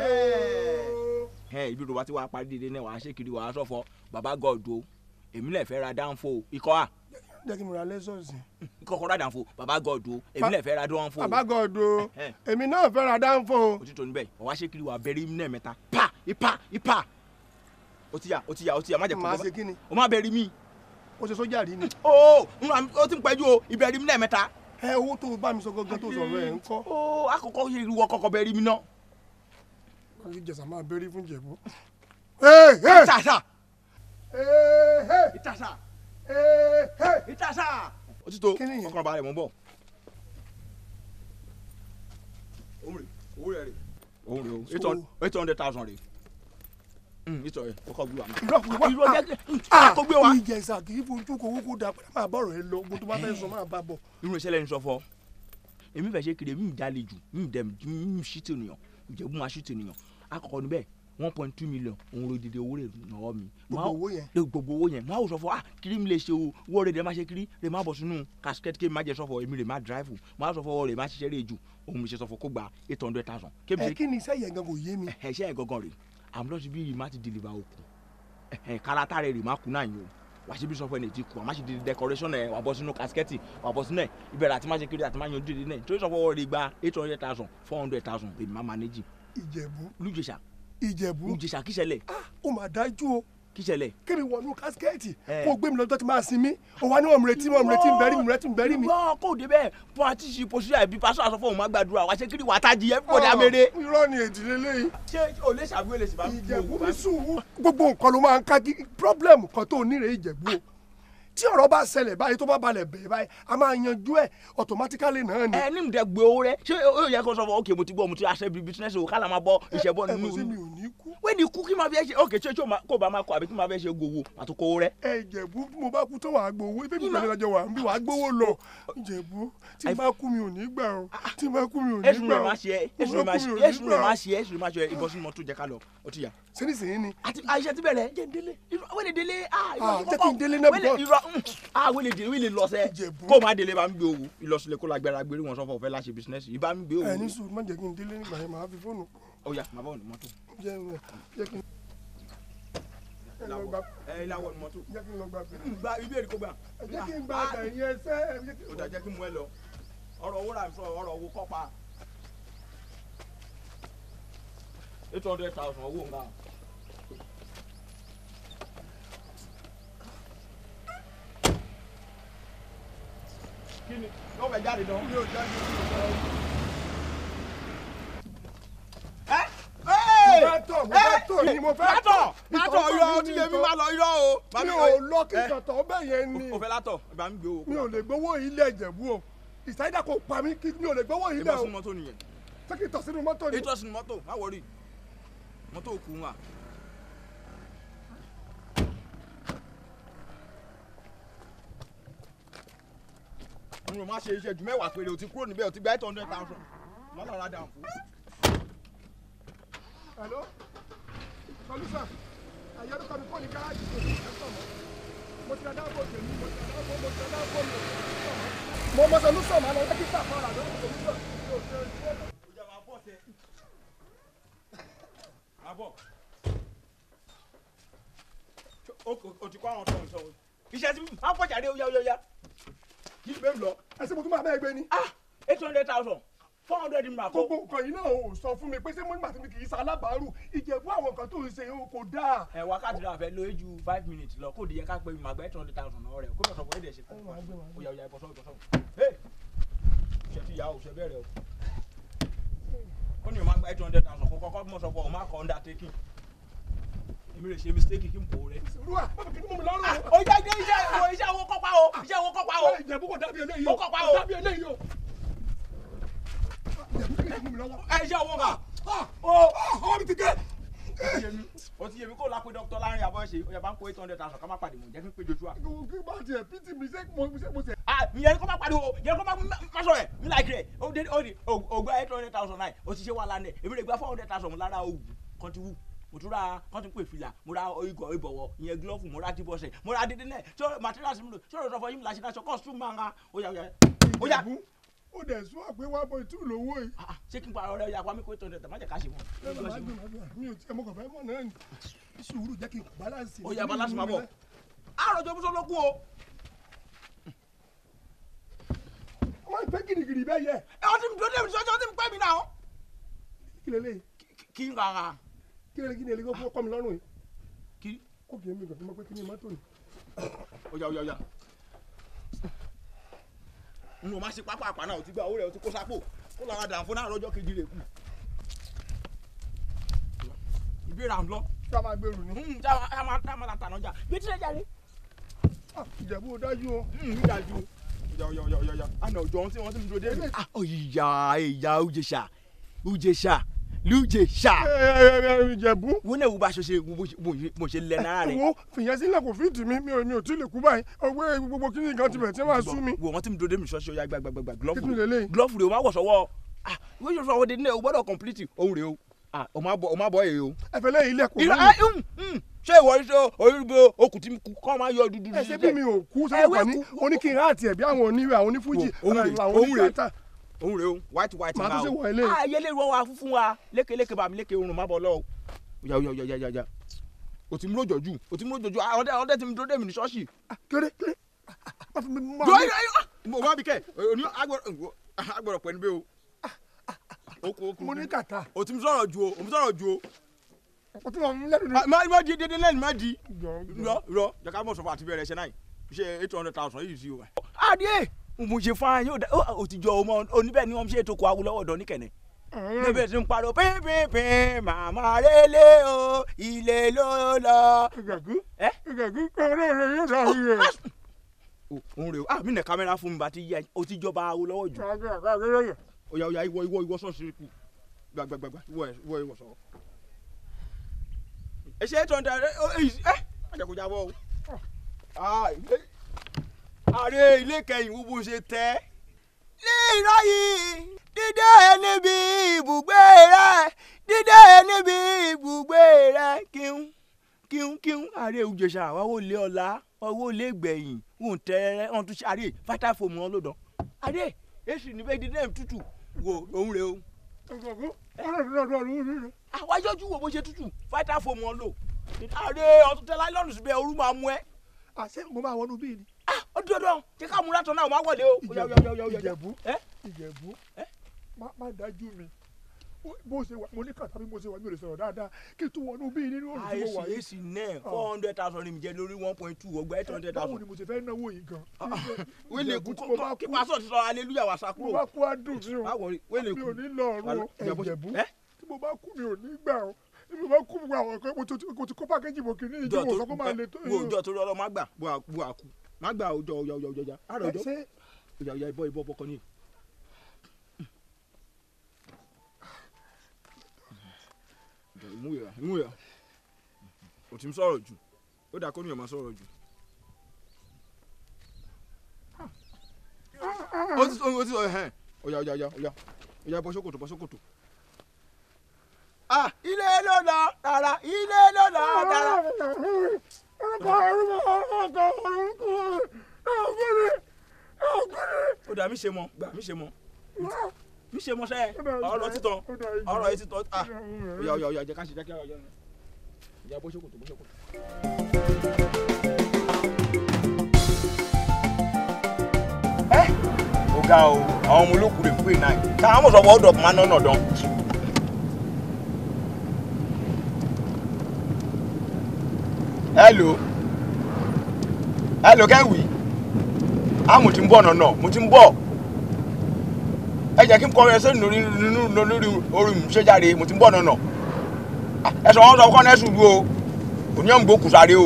o. ibi tó bá ti wá parí dédé náà wàá ṣe kiri wàá sọ̀fọ̀ bàbá gọ́ọ̀dù o èmi lè fẹ́ ra dánfò ikọ́ à. jẹ́ kí mo ra lẹ́sọ̀ọ̀sì. kọ́kọ́ ra dánfò bàbá gọ́ọ̀dù o èmi lè fẹ́ ra dánfò. bàbá gọ́ọ̀dù o èmi náà fẹ́ ra dánfò. òtítọ́ níbẹ̀ ọ̀wá ṣe kiri wà bẹ̀rẹ̀ mi náà mẹ́ta pa ipa ó ti yà má jẹ́ kó máa ṣe kí ni. o má bẹ̀rẹ̀ mi. o ṣe sójà rí ni. ó ti ń pẹ́jù o ìbẹ̀rẹ̀ mi náà mẹ́ta. owó tó bá mi sọ gangan tó sọ̀rọ̀ ẹ̀ ń kọ́. àkọ́kọ́ yẹ ìrù ọkọ̀ bẹ̀rẹ̀ mi náà. wọ́n ti jẹ̀sà máa bẹ̀rẹ̀ fún jẹ̀bú. ìtàsà òtítọ́ ọkàn balẹ̀ mọ́ bọ̀. owó rẹ̀ rè o 800,000 rè ìtọ̀ rẹ̀ ọkọ̀ gbé wa. irọ́ jẹ́ kó gbé wa. ìjẹ̀sà kì í fojú kowó kó da pẹ̀lú máa bọ̀rọ̀ ẹ lọ ogun tó bá fẹ́ sọ máa bá bọ̀. irun ìṣẹ̀lẹ̀ ń sọ fọ èmi fẹ́ ṣe kiri èmi ń jalè jù mi ń ṣìtì ènìyàn ìjẹ̀bú máa ṣìtì ènìyàn àkọ́kọ́ níbẹ̀ 1.2 million òun ló dìde owó rẹ̀ náà mi. gbogbo owó yẹn máa wò sọ fọ kiri mi lè ṣe o wọ́ rẹ̀ máa ṣe kiri rẹ̀ máa bọ̀ sínú casket kí mi máa jẹ sọ fọ èmi rẹ̀ máa drive máa sọ fọ rẹ̀ máa ṣiṣẹ́ rẹ̀ jù òun mi ṣe sọ fọ kó gba 800,000. kí ni iṣẹ́ yẹn gan kò yé mi. iṣẹ́ yẹn gangan rè àmọ́ lọ́sí bí yìí má ti deliver okùn kárátá rẹ̀ rè má kú náà yìí o wà síbi sọ fún ẹni tí kù àmọ́ ṣe di decoration ẹ̀ wà bọ́ sínú casket wà bọ́ sínú ẹ̀ ìbẹ̀rẹ̀ àti má ṣe kiri àti má yan dídì náà torí sọ fún ọ̀rẹ́ gba 800,000 400,000 èmi má manage. Ìjẹ̀bú kíṣẹlẹ̀. ó mà dájú o. kíṣẹlẹ̀. kí ni wọnú kásikẹ́ẹ̀tì kó gbé mi lọ́jọ́ tí máa sinmi ó wà ní wọn mìrètí ń bẹ́rí mi. wọ́n kò dé bẹ́ẹ̀ fún àti ṣe pòṣíà ìbí pásọ àsọ fún òun má gbàdúrà wá ṣe kiri wà á tají ẹ fún ọ̀dà mẹ́rẹ́. irọ́ ni ìdílé lẹ́yìn. ṣé o lè ṣàbúrò lè sì bá mi. Ìjẹ̀bú mi sùn gbogbo nǹkan ló máa ń ká pírọ́blẹ̀mù kan tó ní rẹ̀ Ìjẹ̀bú o tí ọ̀rọ̀ bá ṣẹlẹ̀ báyìí tó bá balẹ̀ bẹ̀rẹ̀ báyìí a máa yanjú ẹ̀ automatically náà ni. ní ìdẹ gbé owó rẹ ṣé ó yẹ kó sọ fún ok mo ti gbọ́ mo ti aṣẹ bíi business o kálá máa bọ iṣẹ́ bọ́ nínú. ẹ̀mọ̀sí mi ò ní kú. wẹ́n ní kú kí máa fi ẹ ṣe ok ṣé kó bá máa kọ àbí kí máa fi ẹ ṣe gbowó àti kó rẹ. Ìjẹ̀bú mo bá kú tó wàá gbowó ibi ìgbà lọ́jọ́ wà ń bí wàá gbowó lọ Ìjẹ̀bú tí n bá kú mi ò ní gbà o tí n bá kú mi ò ní gbà o. ẹ̀sùn rẹ̀ máa ṣe é ìbọn sínú mọ́tò jẹ́ ká lọ ó ti yà. sẹ́nìsẹ́yìn ni. àti àìṣe ti bẹ̀rẹ̀ jẹ́ délé wẹ́n délé jẹ́ kí n délé náà bọ̀ wílé lọ sẹ kó má délé bá ń gbé owó ìlọsílẹ̀ kó lágbára gbérí wọn sọfọ fẹ láṣẹ bísínẹsì ìbá ń gbé owó. ní sùúrù má jẹ́ kí n délé nígbà yẹn màá fi fóònù. ó yá màá bá wọn ní mọ́tò. jẹ́ kí n. ìlàwọ̀ ní mọ́tò. jẹ́ kí n lọ gba bẹ̀rẹ̀. gba ibi èrè kó gbà. jẹ́ kí n gba bẹ̀rẹ̀ yẹn sẹ́. ó dà jẹ́ kí n mú ẹ lọ ọ̀rọ̀ owó rà sọ ọ̀rọ̀ owó kọ́pa 800,000 owó nǹkan. Kini yóò fẹ́ jáde lọ. mi ò jáde mo fẹ́ tọ̀ irọ́ tí yẹmi máa lọ irọ́ o. mi ò lọ kí n tọ̀ bẹ́ẹ̀ yẹn ni. o fẹ́ látọ̀ ìbá mi gbé o. mi ò lè gbowó ilé Ìjẹ̀bú o ìsáyídà kò pa mí kí mi ò lè gbowó ilé o. ìbọn sínú mọ́tò nìyẹn. ṣé kí n tọ̀ sínú mọ́tò ni. ètò sínú mọ́tò má wọrí mọ́tò kù wà. n ò má ṣe iṣẹ́ ju mẹ́wàá péré o ti kúrò níbẹ̀ o ti gba 800,000 lọ́nà ọ̀rá dàn fún. hello sọlúsà àyẹ̀dọ́ kan mi kọ́ ní gáàjì tó ti sọ mọ́ mo ti dáná bò tèmi mo ti dáná bò mi mo mọ sọlúsà máa lọ rẹ́gísítà fún ara lọ́wọ́ sọlúsà. máa bọ̀. O ti kọ́ àwọn sọ̀rọ̀ sọ̀rọ̀. Iṣẹ́ tí máa pọ̀ jáde ó yá. kí n bẹ́ẹ̀ lọ ẹsẹ̀ mo tún máa bẹ́ẹ̀ gbé ni. 800,000 400 ni màá kó. gbogbo nǹkan yìí náà ò sọ fún mi pé ṣé mo nígbà tí mi kì í sa alábàárù Ìjẹ̀bú àwọn nǹkan tó ń ṣe kò dáa. Wákàtí náà fẹ́ lóye ju 5 minutes lọ kó di yẹ ká pé màá gba 800,000 náà rẹ̀ kó bẹ̀ sọ fún ẹ̀dẹ̀ ṣe kú. Ó yá ìbọ̀sọ̀. Ṣé ti yà ó ṣe bẹ̀rẹ̀ o. Ó ní o máa gba 800,000 kó kọ́kọ́ mọ̀ sọ fún ọ máa kọ́ undertaking. Èmi rè ṣe mistake kí n pò rẹ̀. Olúwa bàbá kì í mú mi lọ́rùn. Ó yá iṣẹ́ owó kọ́pá o. Ìjẹ̀bú kò dábìí eléyìí Ó kọ́pá o. kò dábìí eléyìí o. Ìjẹ̀bú kì í mú mi lọ́wọ́. Iṣẹ́ owó kà. Ọwọ́ mi ti gé. O ti yẹ mi kó la pé Dr. Lárin àbọ̀ ṣe ó yẹ bá ń kó 800,000 ká má pàdé mọ̀ jẹ́ kí n pé Joshua. Kí bá tiẹ̀ pt mi ṣe mo ṣe. Ìyẹn kó má pariwo yẹn kó má sọ rẹ̀ mi láì kiri ẹ̀ o gba 800,000 náà o ti ṣe wà lánàá èmi lè gba 400,000 lára òwú kan ti wú mo tún ra kan ti pè fìlà mo ra igọ̀ ìbọ̀wọ̀ ìyẹn glove mo ra dìbọ̀sẹ̀ mo ra dídí náà ṣé materials mi lò ṣé o sọ fọ yín mi láti náà costume máa ń ra ó yá. Ó dẹ̀ sún àpé 1.2 lówó yìí. Ṣé kí n parọ́ rẹ̀ yàpá mi kó 800 má jẹ́ ká ṣe mọ́. Mi ò tiẹ̀ mọ̀ kàn fẹ́ mọ̀ náà ni. Sùúrù jẹ́ kí n balance. Ó yá balance máa bọ̀. Àròjọ bùsọ̀ ló kú o. Wọ́n ń pẹ́ girigiri bẹ́ẹ̀ yẹ. Ọtí mi dúró sọ́jọ́ ọtí mi pẹ́ mi náà. Kí lélẹ̀? Kí n rárá. Kí lélẹ̀ kí kọ́ mi lọ́rùn yìí? Kí? Kó kì í mi gbọ̀dọ̀ mọ́ pé kí ni mọ́tò ni. Ó yá. N ò máa ṣe pápá àpá náà o ti gba owó rẹ̀ o ti kó sápò kó lọ́ra dàn fún náà lọ́jọ́ kejì rẹ̀ kù. Ìbéèrè à ń lọ. Ṣé a máa gbèrú ni? Ṣé a máa la tànà jà? Bí tí lè jáde. Ìjẹ̀bú ò dájú o. Dájú. Yọ. Àná ọjọ́ ohun tí wọ́n ti ń dúró dé. Ìyá Ujesa. Ìjẹ̀bú. Wọ́n náà wú bá ṣe mo ṣe lẹ náà rẹ̀. Wo fìyẹn sílẹ̀ kò fi tì mí mi ò tí ì lè kú báyìí ọgbẹ́ gbogbo kí ni nǹkan ti bẹ̀ tí wọ́n á sú mi. Wo wọ́n ti ń dúró dé mi ṣọ́ọ́ṣì ó yá gbàgbàgbà glove rẹ̀ o máa wọ̀ sọ́wọ́ wọ́n yóò sọ àwọn dédé o gbọ́dọ̀ complete òun rẹ̀ o o máa bọ̀ èyí o. Ẹ fẹ́ lẹ́yìn ilé kò ní. Ṣé ìwọ ṣe oríbo okùn tí kò máa yọ dúdú. Ẹ ṣe bí mi ò kú sọ́wọ́ kan ní oníkìrìn àti ẹ̀bí àwọn oníwèé àwọn onífújì òun rè o white màá tó ṣe wọ ilé. Ayé lè rọ wa fún wa lékeleke bàmí léke orun má bọ̀ lọ o. Yà. O ti múlò jọjú ọdẹ ti mi dúró dé mi ní ṣọ́ọ̀ṣì. Kéré. Mo máa bí kẹ́ oní agbọ̀rọ̀ pẹ̀lú bẹ́ẹ̀ o. Mo ní kàtà. O ti mi sọ̀rọ̀ ju o. O ti mọ̀ mi lẹ́nu ni. Má di dédé lẹ́nu má di. Rọ jẹ́ká mọ̀ sọ̀fọ̀ àti bẹ̀rẹ̀ ṣe náà ṣe 800,000 yìí sí o. Adé mo ṣe fún ayé o ti jọ ọmọ oníbẹ̀ ni wọ́n ṣe ètò kó awúlọ́wọ́ ọ̀dọ́ níkẹ̀nẹ́. Níbẹ̀ tí ń pariwo pínpínpín màmá rélé o ilé ló lọ. Ìgàgú kọ́rọ́ rẹ̀ yóò sáré rẹ̀. Òun rè o mi nà kámẹ́rà fún mi bá ti yá o ti jọba awúlọ́wọ́ jù. Ó yá ìwọ sọ́ọ̀sì kù gbàgbàgbà ìwọ sọ̀rọ̀. Ẹ ṣe 800 àjẹkùjábọ̀ o. Ààrẹ ilé kẹyìn wo bó ṣe tẹ́. Ní ìráyìí dídé níbi ibùgbé rẹ kíún ààrẹ Ujesa wá wò lé ọ̀la wò lé gbẹ̀yìn wò ń tẹ́ wọ́n tún ṣe ààrẹ vital foam wọn lọ́dọ̀ ààrẹ èsì níbẹ̀ dídé tútù wò òun rè o. Àwa yọjú wo bó ṣe tútù vital foam wọn lò ààrẹ ọtún tẹ láìlọ́nù síbẹ̀ orú máa mú ẹ. Àṣé mo máa wọnú bíi ni. Ó dúró jẹ́ ká múra tán náà máa wọlé o. Ìjẹ̀bú má dájú mi bó ṣe wà mo ní kàtà bí mo ṣe wà mi ò lè sọ̀rọ̀ dáadáa kí n tún wọnú bíi nínú òrùn tí mo wà yìí. Àìsí náà 400,000 ni mi jẹ lórí 1.2 ọgbà 800,000. Báwo ni mo ṣe fẹ́ náwó yìí gan. Wílé kú kí pásọ̀ ti sọ hallelujah wà sákúrò. Mo bá kú àdùn mi o mi ò ní lọ ọ̀run o Ìjẹ̀bú tí mo bá kú mi ò ní gbà o tí mo bá kú gbogbo àwọn ọ̀kan mo ti kó pákéjì mo kì í ní ìjọ mo sọ pé máa le tó yìí o. Ìjọ torí ọlọ́ má gbà bu àkú má gbà ọjọ́ àrò ọjọ́ ìbọ̀ bọ́kọ ní. Ìmúyà o ti ń sọ̀rọ̀ jù ó dà kó ní ọmọ sọ̀rọ̀ jù. Ó ti sọ ẹ̀hẹ́n ọ̀yà bọ́ ṣòkòtò. Ilé ló lọ rárá ilé ló lọ rárá. Ó dà mí ṣe mọ́ gbà mí ṣe mọ́. mi ṣe mọ́ṣẹ́ ọ̀rọ̀ títàn ọ̀rọ̀ yìí títàn ọ̀yà jẹ́ ká ṣe jẹ́ kí ọ̀yà náà ìyá bó ṣokòtò. Ọ̀gá o àwọn ọmọ olókùn lè pè náà káwọn mọ̀ sọ́wọ́ ọ̀dọ̀ máa nọ́nà dán. hello kẹ́wì mo ti ń bọ̀ nọ̀nà mo ti ń bọ̀ ẹ jẹ́ kí n kọ́ ẹ sẹ́yìn lórí orí mi ṣé jáde mo ti ń bọ̀ nọ̀nà ẹ̀sọ̀ wọn sọ kọ́nẹ́ sùúrù o òní ọ̀hún gbó kùsàrè o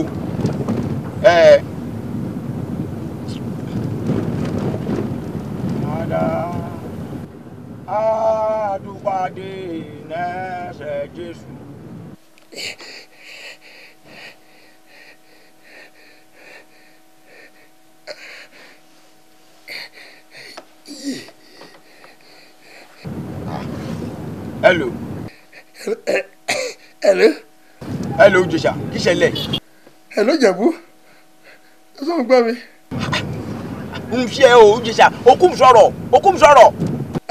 àdùpàdé nẹ́sẹ̀ Jésù. Hello. Hello Jésà kí ṣẹlẹ̀. Hello Jẹ̀bú ẹ sọ gbọ́ mi. ń ṣe o Jésà okùn sọ̀rọ̀.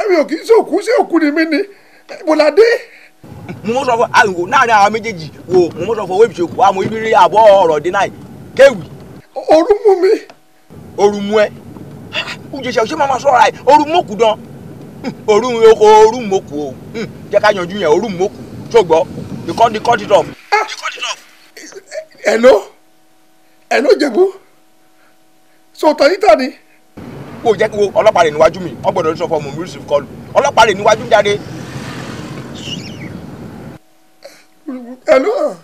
Ẹ̀mi ò kì í ṣòkú ṣé òkú ni mí ni Bọ́ládé. Mo sọ fún àwọn láàrin àwọn méjèèjì wo mo sọ fún wéèbì ṣòkú àmọ́ ibi rí àbọ̀ ọ̀rọ̀ dé náà kéwì. Oru mú mi. Oru mú ẹ. Jésà ṣé máa sọ̀rọ̀ àì oru mọ́kù dán. Oru mọ́kù o jẹ́ ká yanjú yẹn oru mọ́kù ṣògbọ́ the cut it off. Hello Jẹ̀bú sọ̀tàn yìí tà ni. Kò jẹ́ kí wo ọlọ́pàá rẹ̀ níwájú mi wọ́n gbọ́dọ̀ sọ fún ọmọ mi receive call ọlọ́pàá rẹ̀ níwájú jáde. Hello.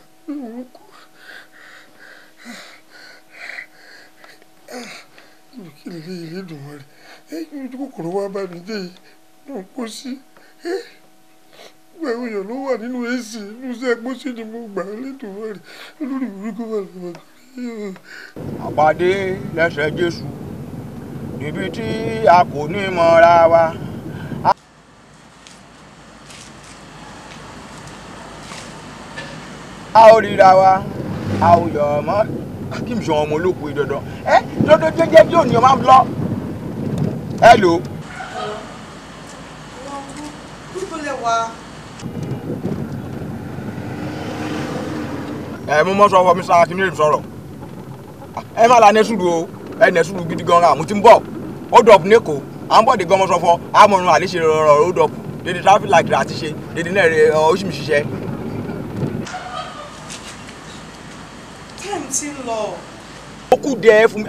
Kí lè dé ilé dùn wọ́n rẹ̀ ojú kòkòrò wa bá mi dé yìí náà kó sí gbẹ̀rù èèyàn ló wà nínú èsì inú iṣẹ́ pósí ni mo gbà lédùn wọ́n rẹ̀ olórí burúkú wà lọ́wọ́ kiri. Àpàdé lẹ́sẹ̀ Jésù níbi tí a kò ní mọ̀ra wa. A ó ríra wa a ó yọ̀ mọ́ kí n sọ ọmọ olóko ìdọ̀dọ̀ lọ́dọ̀ jẹ́jẹ́ tí ò ní ọmọ lọ. Hello. Mo mọ́ sọ fún mi sára kí ní èmi sọ̀rọ̀ ẹ má la nẹ́sùrù o nẹ́sùrù gidi gan-an àmú ti ń bọ̀ ó dọ̀pù n'Èkó à ń bọ̀ dé gan-an sọ fún àmọ̀ràn àléṣe rọrọ̀ ó dọ̀pù dédé traffic light rẹ̀ àti ṣe dédé náà rẹ̀ ó sì mi ṣiṣẹ́. Time ti ń lọ. Ó kù díẹ̀ fún mi.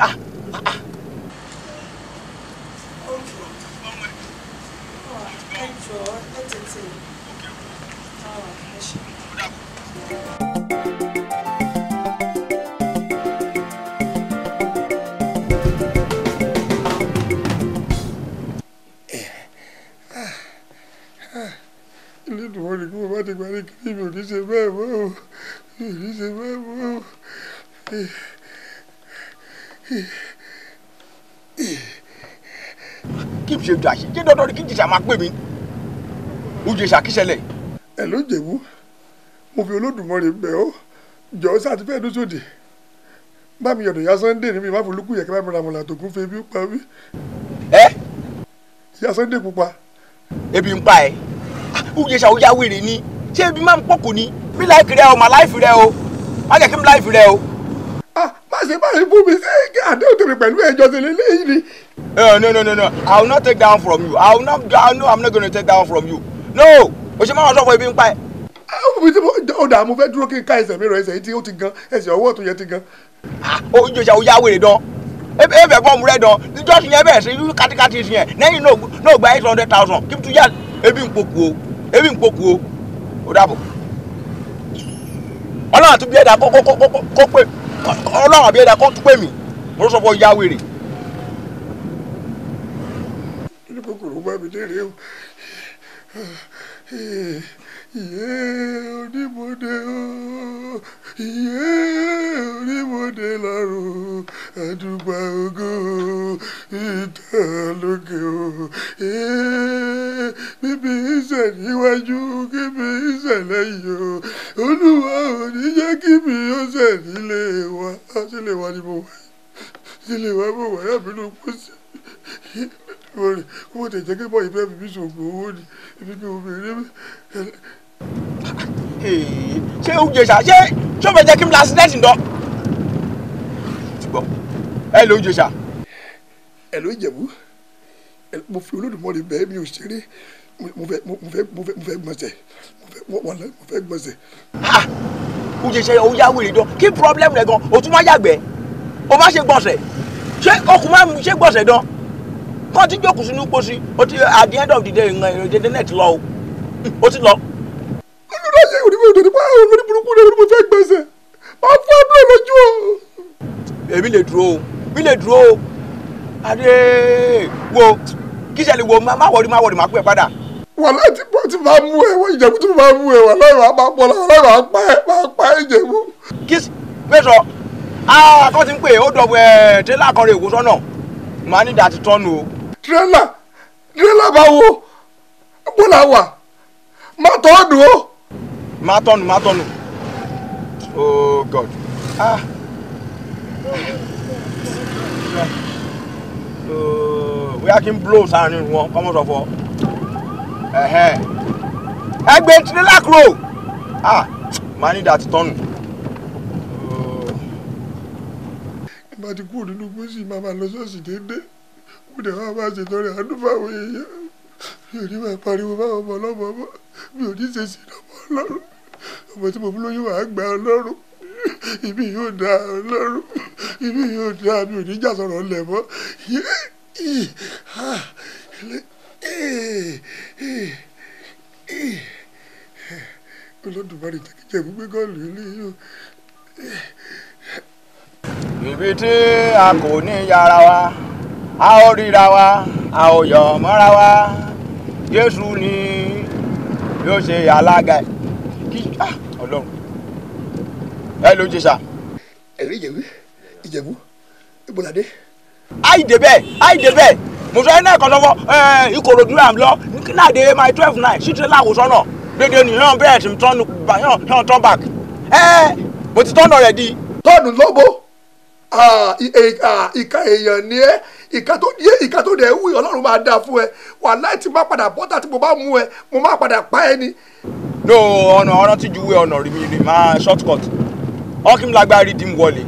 Ilé ìdùnnú ni kí mo bá ti parí kiri mi ò ní ṣe bẹ́ẹ̀ mọ́ o mi ò ní ṣe bẹ́ẹ̀ mọ́ o. Kí n ṣe dùn àṣẹ jẹ́ dandan ni kí n jìṣà máa pè mí ojú ìṣàkíṣẹlẹ̀. Ẹ ló Jẹ̀bú mo fi Olódùmarè bẹ̀ ọ́ jọ̀ọ́ sàtìfẹ́ lóṣòdì bá mi yọ̀dọ̀ ya Sunday níbi má folúkú yẹ kí bá mi ra mọ̀lá tó kún fún ebi pa mí. Ya Sunday pupa. Ebi ń pa ẹ ojú ìṣà òyà wèrè ni ṣé ebi máa ń pọ̀kù ni mi láìpẹ́ rẹ o mà láìpẹ́ rẹ o má jẹ́ kí mi láìpẹ́ rẹ o. Má ṣe báyìí fún mi ṣé àdéhùn tèmi pẹ̀lú ẹjọ́ ṣe lélẹ́yìn ni. No. I will not take down from you. I'm not going to take down from you. No. O ṣe máa wọ́n sọ fún ebi ń pa ẹ́. Ọ̀dà mo fẹ́ dúró kí n ká ẹsẹ̀ mi rọ ẹsẹ̀ yìí tí ó ti gan ẹsẹ̀ ọwọ́ tó yẹ ti gan. Ojú ìṣà òyà wèrè dán. Ebe gbọ́n mu rẹ̀ dán. Níjọ́sìn yẹn bẹ̀rẹ̀ sí kátikáti sí yẹn. Lẹ́yìn náà gba 800,000. Kí n tún yá ebi ń pokù o. Ó dàbọ̀. Ọlọ́run àti bí ẹ̀dá kó pé Ọlọ́run àbí ẹ̀dá kó tún pè mí. Mo sọ fún ìyá wèrè. Ilé kòkòrò bá mi léèrè o. Onímọ̀dé o, onímọ̀dé lọ́rùn, àdúgbò ògo ìtàn lókè o. Bíbí ìṣẹ̀ níwájú, kíbi ìṣẹ̀ lẹ́yìn o. Olúwa ò ní jẹ́ kíbi ó ṣẹ̀ nílé wa. Sílé wa ni mo wà. Sílé wa mo wà yàbí ló kú sí. Kó tẹ̀ jẹ́ kí bọ́ ìfẹ́ mi ṣògùn owó ni ibi kí obìnrin ṣé oúnjẹ ṣá ṣé ó fẹ́ jẹ́ kí n la accident dán. ti gbọ́ ẹ ló oúnjẹ ṣá. ẹ ló Ìjẹ̀bú mo fi Olódùmarè bẹ́ẹ̀ mi ò ṣeré mo fẹ́ gbọ̀nsẹ̀ mo fẹ́ gbọ̀nsẹ̀. oúnjẹ ṣe ó yá wèrè dán kí problem rẹ gan o tún máa yàgbẹ́ o má ṣe gbọ̀nsẹ̀ ṣé okùn máa ṣe gbọ̀nsẹ̀ dán kọ́ ti jókòó sínú pósí o ti at the end of the day ìrìnàjò net lọ o ti lọ. olùdáyé onímọ̀ òdòdó pa olórí burúkú rẹ̀ mo fẹ́ gbọ̀nsẹ̀ máa fọ́ ẹ bílẹ̀ lójú o. èmi lè dúró o adé wo kí ṣe lè wo má wọrí má pẹ́ padà. wàhálà tí máa mú ẹ wọ Ìjẹ̀bú tí máa mú ẹ wà láì máa bọ̀ láì máa pa ẹ Ìjẹ̀bú. kí mẹ́sọ̀ kọ́ ti ń pè ó dọ̀bọ̀ tírélà kan rè wò sọ́nà màá ní ìdá ti tọ́nu o. tírélà bá wo bó la wà má tọ́nu o. má tọ́nu oh God bóyá kí n blow sáárín wọn kọ́mọ́ sọ fọ ẹgbẹ́ tírélà kúrò màá ní ìdá ti tọ́nu. bá ti kúrò nínú gbèsè máa lọ ṣọ́ọ̀ṣì déédéé kó dẹ̀ wá máa ṣètọrẹ àánú fáwọn èèyàn mi ò ní máa pariwo báwọn ọmọ ọlọ́mọ ọmọ mi ò ní ṣe sí ọmọ Ọlọ́run ọmọ tí mo fi lóyún wàá gba Ọlọ́run ibi yóò dá Ọlọ́run ibi yóò dá mi ò ní jà sọ̀rọ̀ ńlẹ̀ mọ́ Olódùmarè jẹ́ kí Ìjẹ̀bú gbé gọ́ọ̀lù ilé yìí o. ibi tí a kò ní yára wa a ó ríra wa a ó yọ̀ mọ́ra wa Jésù ni yóò ṣe alága kí Ọlọ́run ẹ ló jẹ sá. ẹ̀rí Ìjẹ̀bú ìbòládé. àìdè bẹ́ẹ̀ mo sọ ẹ náà kọ́ sọ́fọ́ Ìkòròdú là ń lọ náà dé my 12-9 ṣíṣe láwùsọ náà dédé nìyẹn bẹ́ẹ̀ tí yàn turn back mo ti tọ́nà rẹ̀ di. tọ́ọ̀nù lóbo ìka èèyàn ni ẹ ìka tó dẹ̀ wù Ọlọ́run máa dáa fún ẹ wàláhì tí má padà bọ́tà tí mo bá mú ẹ mo má padà pa ẹ ni. no ọ̀nà tí juwe ọ̀nà rí mi rí máa short cut ọkì mi lágbára rí dìmú wọlé.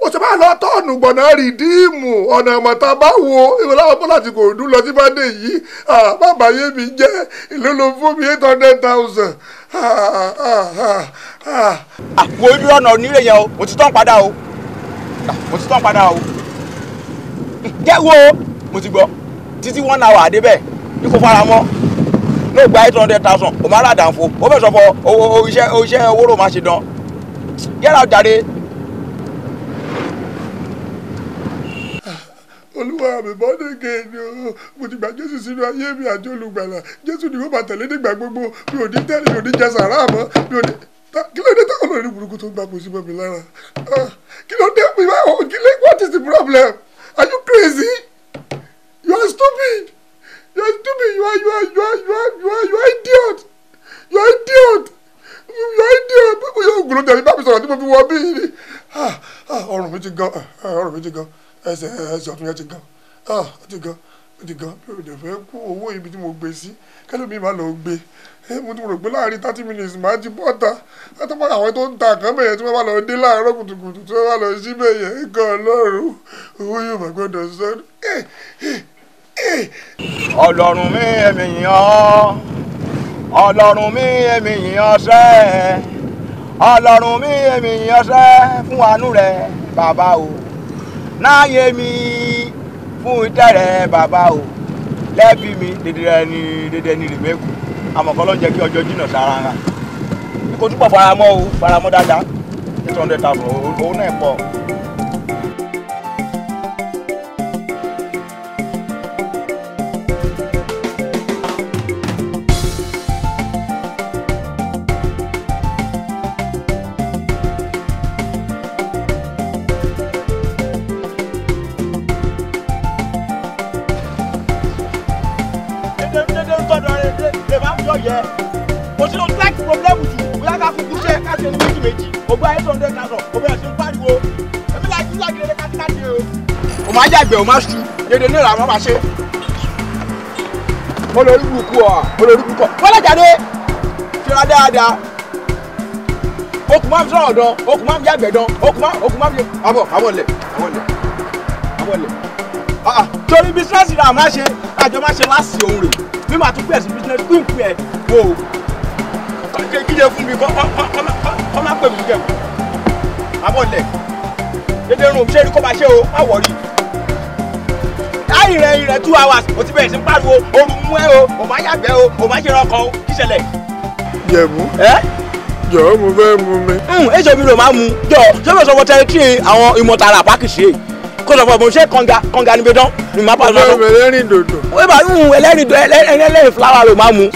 o ti máa lọ tọ́ọ̀nù gbọ̀nà rìdíìmù ọ̀nà ìmọ̀ta bá wo ìwọláwọ̀ bọ́lá tí kò dún lọ sí bàdé yìí bàbá yé mi jẹ́ ìlú ló fún mi 800,000. wo ibi ọ̀nà onílé yẹn o mo ti tán padà o jẹ́ wo mo ti gbọ́ títí 1 hour àdébẹ̀ ikú fara mọ́ ló gba 800,000 o máa rà dànfo ó fẹ́ sọ fọ iṣẹ́ owó rò máa ṣe dán yẹ́ra jáde. Olúwa mi bọ́ ní kéde o mo ti gba Jésù sínú ayé mi àti olùgbàlà Jésù ni mo bá tẹ̀lé nígbà gbogbo mi ò ní tẹ́lẹ̀ mi ò ní jẹ sàrà mọ́ mi ò ní kí ló dé táwọn olórí burúkú tó ń gbà kó sí mọ́ mi lára kí ló dé mi báwo what is the problem are you crazy you are stupid you are stupid you are idiot you are idiot bí yóò gbọ́dọ̀ tẹ̀lé bá mi sọ̀rọ̀ tí mo fi wọ bí ni ọrùn mi ti gan ẹsẹ̀ ọ̀tún yẹn ti gan ó ti gan bí o dẹ̀ fẹ́ kó owó ibi tí mo gbé sí kẹ́lómi máa lọ gbé mo ti rò pé láàrin 30 minutes máa ti bọ́ta látọ́pọ̀ àwọn tó ń ta àkàn bẹ̀yẹn tí wọ́n bá lọ dé láàárọ̀ kùtùkùtù tí wọ́n bá lọ sí bẹ̀yẹn gan Ọlọ́run owó yóò máa gbọ́dọ̀ sọ́dún. Ọlọ́run mi èmi yìn ọ́ Ọlọ́run mi èmi yìn ọ́ sẹ́ Ọlọ́run mi èmi yìn ọ́ sẹ́ fún àánú rẹ̀ bàbá o náyé mi fún ìtẹ́rẹ̀ bàbá o lẹ́bí mi dédé ní rìmẹ́kù àmọ̀kọ́ ló ń jẹ́ kí ọjọ́ jìnnà sára ń ra kò túbọ̀ faramọ́ dáadáa 800,000 owó náà pọ̀. yẹ kò sí lóun like problem jù bóyá ká kúkú ṣe ká ṣe ní méjì ó gba 800,000 ó bẹ̀rẹ̀ sí ń pariwo èmi láì tún láì kéré kátikáti o. o máa yàgbẹ́ o máa ṣu dédé náírà máa máa ṣe mo lórí burúkú ọ mo lórí burúkú ọ wọ́n lè jáde fira dáadáa okùn máa ń sọ̀rọ̀ dán okùn máa ń yàgbẹ́ dán okùn máa ń yẹ àwọn lẹ̀ torí bísínẹ́sì náà máa ṣe àjọ máa ṣe láti ohun rẹ̀ bí màá tún pẹ̀ sí bísínẹ́sì kí n pè ẹ́ wò ó kíjẹ fún mi kọ́ máa pè mí kẹ́ àwọn lẹ̀ dédé rún ṣé rí kó máa ṣe o má wọ̀rí láì rẹ̀ 2 hours o ti bẹ̀rẹ̀ sí pariwo ooru mú ẹ o máa yàgbẹ́ o máa ṣe rọkàn o kí ṣẹlẹ̀. Jẹ̀bú jọ̀ọ́ mo fẹ́ mu mi. èso mi ló máa mu jọ ṣé mo sọ fọ tẹrítírì àwọn ìmọ̀tara pàkìṣe kó sọ fọ mo ṣe kànga níbi dán ni màá pàṣẹ. mo fẹ́ ẹlẹ́rìn dòdò. ó bá ẹlẹ́rìn fúláwà ló máa mu.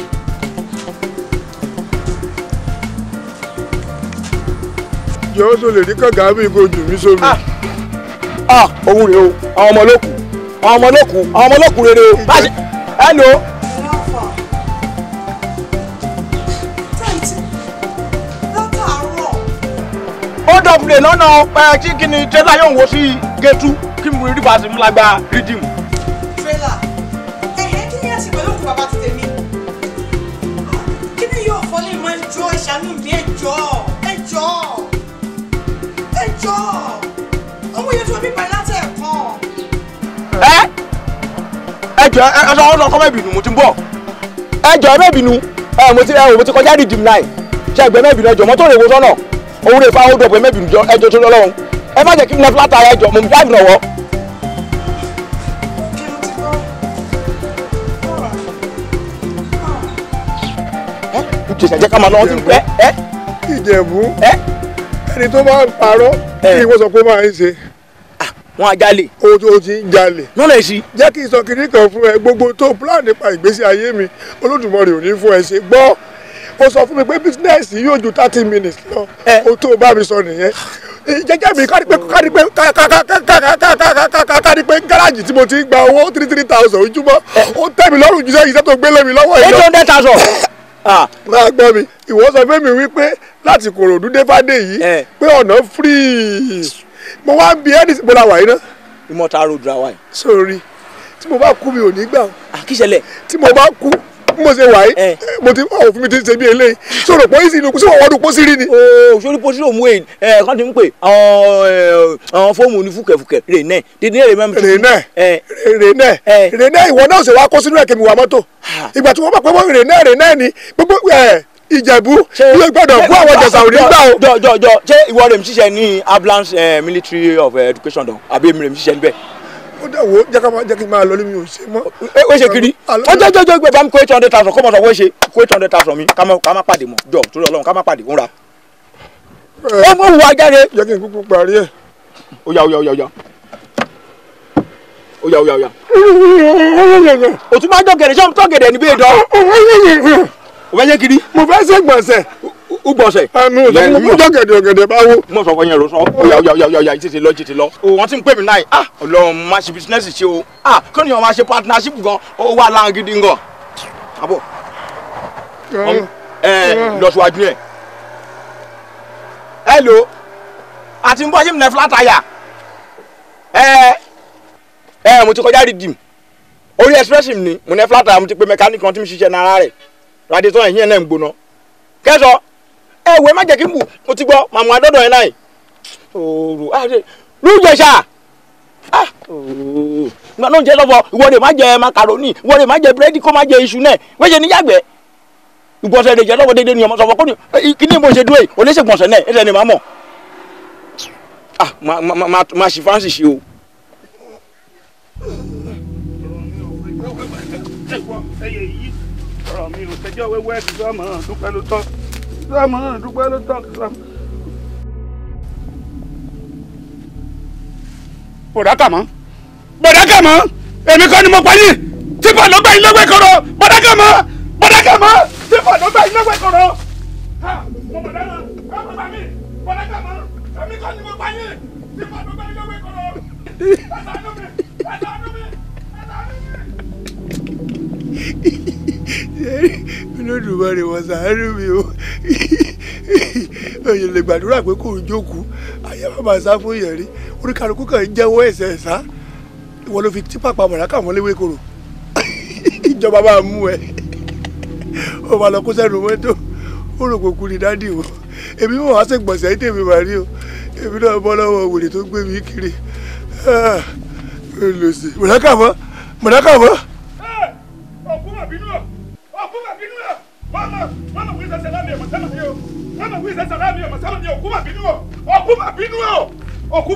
jọ̀ọ́ tó lè rí kànga bí kò jù mí sómi. òun rèé o àwọn ọmọ olókùn rere o. hello. ó dọ̀bùlẹ̀ lọ́nà tí kí ni tẹ́lá yóò wọ́ sí gẹ́tú kí mo rí bá a sì mú lágbá rídìmù. tírélà kí ni àṣìpẹ́ ló kù bàbá ti tèmi kí ni yóò fọ́ lè máa ń jọ ìṣàánú mi ẹjọ́ ọmọ yẹn tó mi pa láti ẹ̀kan. ẹjọ́ ẹ sọ ọkọ mẹ́bìnú mo ti ń bọ̀ ẹjọ́ mẹ́bìnú mo ti kọjá rídìmù náà ṣe ẹgbẹ́ mẹ́bìnú ẹjọ́ mọ́tò rè wo sọ́nà òun lè fa hold up ẹ̀mẹ́bìnú jọ ẹjọ́ tó lọ́wọ́ ẹ má jẹ́ kí n lọ fúlátà ẹjọ́ mo ń jáde lọ́wọ́. jẹ́ ká máa lọ́wọ́ sí pẹ́. Ìjẹ̀bú ẹni tó máa ń parọ́ kí wọ́n sọ pé máa ń ṣe. wọ́n á jalè. o ti ń jalè. lọ́nà èsì. jẹ́ kí n sọ kiri kan fún ẹ gbogbo tó plan nípa ìgbésí ayé mi Olódùmarè ò ní fún ẹ ṣe gbọ́. ó sọ fún mi pé bísínẹ́sì yóò ju 30 minutes lọ o tó bá mi sọ nìyẹn jẹ́jẹ́ mi kárí pé gáràjì tí mo ti ń gba owó 3,000 ojúmọ́ ó tẹ́ mi lọ́rùn jù iṣẹ́ tó gbélé mi lọ́wọ́ yìí. 800,000. máa gbọ́ mi ìwọ sọ fún mi wípé láti Kòròdú dé Fádé yìí pé ọ̀nà free mo wá ń bi ẹni mo la wà yìí ná. Ìmọ̀ta road ra wa yìí. sórí tí mo bá kú mi ò ní gbà. kí ṣẹlẹ̀. tí mo bá kú mo ṣe wà yìí mo ti òfin mi ti ṣe bí eléyìí sọ̀rọ̀ pé ìsìn ìlú sí wọ́n wọ́n pósí rí ni. sórí pósí lòun wéyìn kán ti ń pè àwọn fóòmù ní fúkẹ̀fúkẹ̀ rèénẹ́ dídí rèénẹ́ ìwọ náà ṣe wá kó sínú ẹ̀kẹ́ mi wà mọ́tò ìgbà tí wọ́n bá pẹ́ wọ́n rèénẹ́ ni gbogbo Ìjẹ̀bú ilé gbọ́dọ̀ kú àwọn Ìjẹ̀ṣà òní gbà o. jọ ṣé ìwọ rẹ̀ ń ṣiṣẹ́ ní ambulance military of education dán àbí èmi rẹ̀ ń ṣiṣẹ́ níbẹ̀. ó dẹ̀ wo jẹ́ kí n máa lọ ní mi ò ṣe mọ́. ó ṣe kiri ọjọ́ gbẹ bá mi kó 800,000 kó mọ̀ sọ wọ́n ṣe kó 800,000 mi ká má pàdé mọ́ jọ torí Ọlọ́run ká má pàdé ń ra. ó mú wa jáde. jẹ́ kí n kúkú parí ẹ̀. ó yá. o tún máa ń jọ̀gẹ̀dẹ̀ ṣé o tọ́ gẹ̀dẹ̀ níbí ìdán. o fẹ́ ṣe kiri. mo fẹ́ ṣe gbọ̀nsẹ̀. gbọ̀nsẹ̀. mo jọ̀gẹ̀dẹ̀ ọ̀gẹ̀dẹ̀ bá wo. mo sọ fún yẹn ló sọ ó yá tètè lọ. wọ́n ti ń pè mí náà Ọlọ́run máa ṣe bísínẹ́sì ṣe o kí ni wọ́n máa ṣe partnership gan ó wà láwọn gidi gan. àbọ̀ lọ síwájú ẹ̀. hello àti ń bọ́ ṣé mi náà flat tire. mo ti kọjá redeem orí expressive ni mo ní flat tire mo ti pe mechanic kan tí mo ṣiṣẹ́ náírà rẹ̀ radiator ẹ̀yìn ẹ̀ náà ń gbóná kẹsọ ẹ̀wẹ̀ má jẹ́ kí n bù mo ti gbọ́ màmú adọ́dọ̀ ẹ̀ náà lóòjẹ̀ṣà ìgbà náà jẹ́ lọ́fọ̀ ìwọ lè má jẹ macaroni ìwọ lè má jẹ búrẹ́dì kó má jẹ iṣu náà wọ́n ṣe níyàgbẹ́ ìgbọ̀nsẹ̀ lè jẹ́ lọ́wọ́ déédéé ni ọmọ sọ̀fọ̀ kó ní kí ni mo ṣe dúró yìí oníṣègbọ̀nsẹ̀ náà ẹ̀ lẹ́ni máa mọ̀ máa ṣì fáǹsì ṣe o. ọ̀rọ̀ mi ò tẹ́jọ́ wẹ́wẹ́ kí sọ́mọ dúpẹ́ ló tọ́ bọ̀dákàmọ́ èmi kọ́ ni mo pa yín tífà ló gbà yín lọ́gbẹ́ kọ̀rọ̀ bọ̀dákàmọ́ tífà ló gbà yín lọ́gbẹ́ kọ̀rọ̀ mo bọ̀ dáná ọkọ̀ bá mi bọ̀dákàmọ́ èmi kọ́ ni mo pa yín tífà ló gbà yín lọ́gbẹ́ kọ̀rọ̀ ẹ̀sánú mi. Olódùmarè wọ́n ṣàánú mi o èyàn lè gbàdúrà pé kò ń jókòó àyà bàbá sá fún yẹn rí oríkàlùkù kan ń jẹ́wọ́ ẹ̀ṣẹ̀ ẹ̀sá ìwọ ló fi tipa pa Bọ̀dákàmọ́ léwé koro ìjọba bá mú ẹ ó máa lọ kó sẹ́nu mọ́tò ó rò kókó ní dádì o èmi mọ̀ wá sí gbọ̀nsẹ̀ ayé tèmi mà rí o èmi náà bọ́ lọ́wọ́ wèrè tó gbé mi kiri lòsì mọ̀dákàmọ́. ọkú mà bínú ọ mama wí sẹsẹ lámì ọmọ sẹlẹ mi o mama wí sẹsẹ lámì ọmọ sẹlẹ mi o ọkú mà bínú ọ ọkú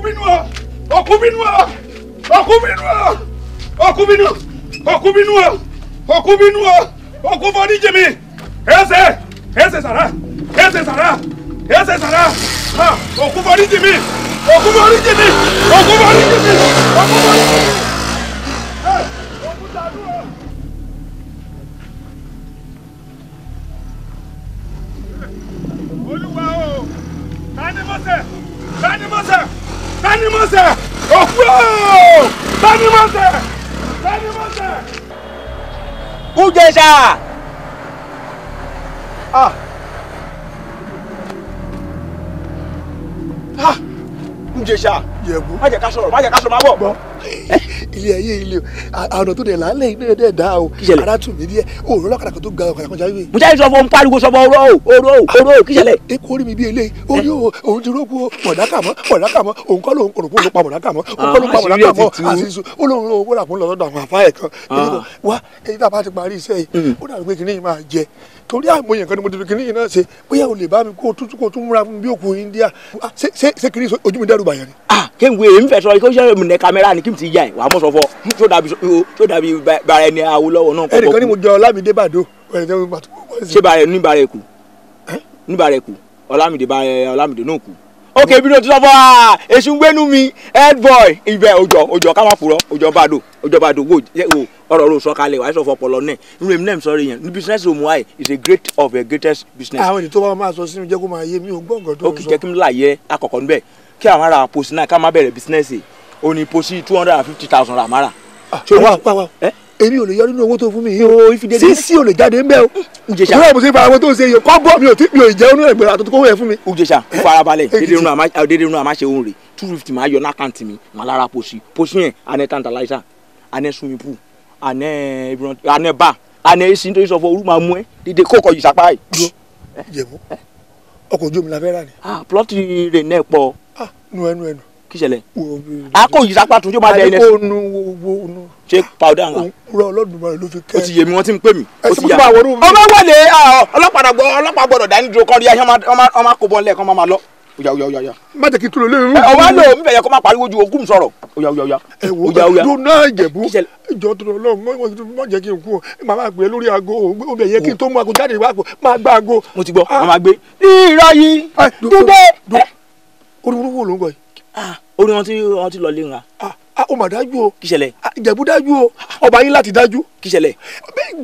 bínú ọ ọkú fọ ní jẹmi ẹsẹ sara ọkú fọ ní jẹmi Olúwa o tani mọ́sẹ̀ ọkú o tani mọ́sẹ̀. Ujesa. Ujesa. Yẹ̀bú. Má jẹ́ ká sọ̀rọ̀ má bọ̀. Ilé ayé ilé ọ̀nà tó dẹ̀ lálẹ́ ilé dẹ̀ dá o. Ara tù mí díẹ̀ òòrùn lọ́kàdà kan tó ga ọ̀kadà kan jáwé. Mo jáde sọ fún pariwo sọ fún oró kí ṣẹlẹ̀. Ekú orí mi bí eléyìí orí òun ti rógbó mọ̀dákàmọ́ òun kọ́ lóun kọ̀rọ̀ fún olùpa mọ̀dákàmọ́ òun kọ́ ló pa mọ̀dákàmọ́ àṣìṣe olóhùn owó rà fún lọ́dọ̀ àwọn àfáà ẹ̀ kan. Wá èyí tá a bá ti parí iṣẹ́ yìí ó dàbí pé kìnìún máa jẹ torí àìmọye nǹkan ni mo ti fi kìnìún náà ṣe bóyá o lè bá mi kó o tún múra bí òkú India ṣé kìnìún ojú mi dẹ́rù bàyàn ni. Kéwì èmi fẹ́ sọ kó ṣe mi nẹ kámẹ́rà ni kí n ti yá ẹ̀ wàá mọ̀ sọ fọ tó dàbí bàrà ẹni Awólọ́wọ̀ náà. ẹnìkan ni mo jọ Ọlámídé Bàdó. ṣé bàrà ẹ̀ níbàrà ẹ̀kú Ọlámídé náà kú. ok bí ló ti sọ fọ èsì gbénu mi head boy ibẹ̀ òjò ká má purọ́ òjò Bàdó wo ọ̀rọ̀ ló sọ kalẹ̀ wàá sọ fọ ọpọlọ náà nínú èmi náà sọ̀rọ̀ yẹn ní business omuai is a great of a greatest business. àwọn ènìyàn tó bá máa sọ sínú jẹ́ kó máa yé mi ò gbọ́ nǹkan tó ń sọ. ó kì í jẹ́ kí n láàyè àkọ́kọ́ níbẹ̀ kí àwọn ará posi náà ká má bẹ̀rẹ̀ business ó ní posi 250,000 ramara. wá èmi ò lè yọ nínú owó tó fún mi yìí o sísí ò lè jáde ń bẹ́ o. Ujesa ìwé ìbùsùn ìfara wọn tó ń ṣe yìí kọ́ bọ́ mi ò jẹ́ onú ẹgbẹ̀rún àtúntò kówó yẹn fún mi. Ujesa farabalẹ̀ dédé inú àmàṣe òun rè 250 máa yọ n'àkáǹtì mi máa lára posi yẹn anẹ tantalizer anẹ swimming pool anẹ bar anẹ esi nítorí sọ fún orú máa mú ẹ dédé kókò yìí sapá yìí. Ìjẹ̀bú ọkọ̀ ojú omi la fẹ́ rà ni. plọ́tì rẹ̀ náà pọ̀. nu kí ṣẹlẹ̀ akó yìí sapá tún tí ó máa dẹ ẹnẹ. nu ṣe powder nǹkan. òwúrọ̀ Olódùmarè ló fi kẹ́. ó ti yé mi wọ́n ti ń pè mí. ó ti yá ọmọ wọlé ọlọ́pàá gbọ́dọ̀ dání dúró kọ́ rí ayé ọmọ kò bọ́ lẹ́ẹ̀kan máa lọ. oya. má jẹ́ kí tó lè lé irú. ọwọ́ lò mí fẹ̀yẹ kó má pariwo ju ogún sọ̀rọ̀. oya. ẹ wo ló náà Ìjẹ̀bú ìjọ tó lọ má jẹ́ kí n kú o màmá gbé lórí aago ó bẹ̀ yẹ kí n tó mú aago jáde wá máa gbá aago. mo ti gbọ́ màmá gbé irọ́ yìí dúdé. orí wo ló ń gbọ́ yìí. orí wọn ti lọ lé ra. ó mà dájú o. kí ṣẹlẹ̀. Ìjẹ̀bú dájú o ọba yín láti dájú. kí ṣẹlẹ̀.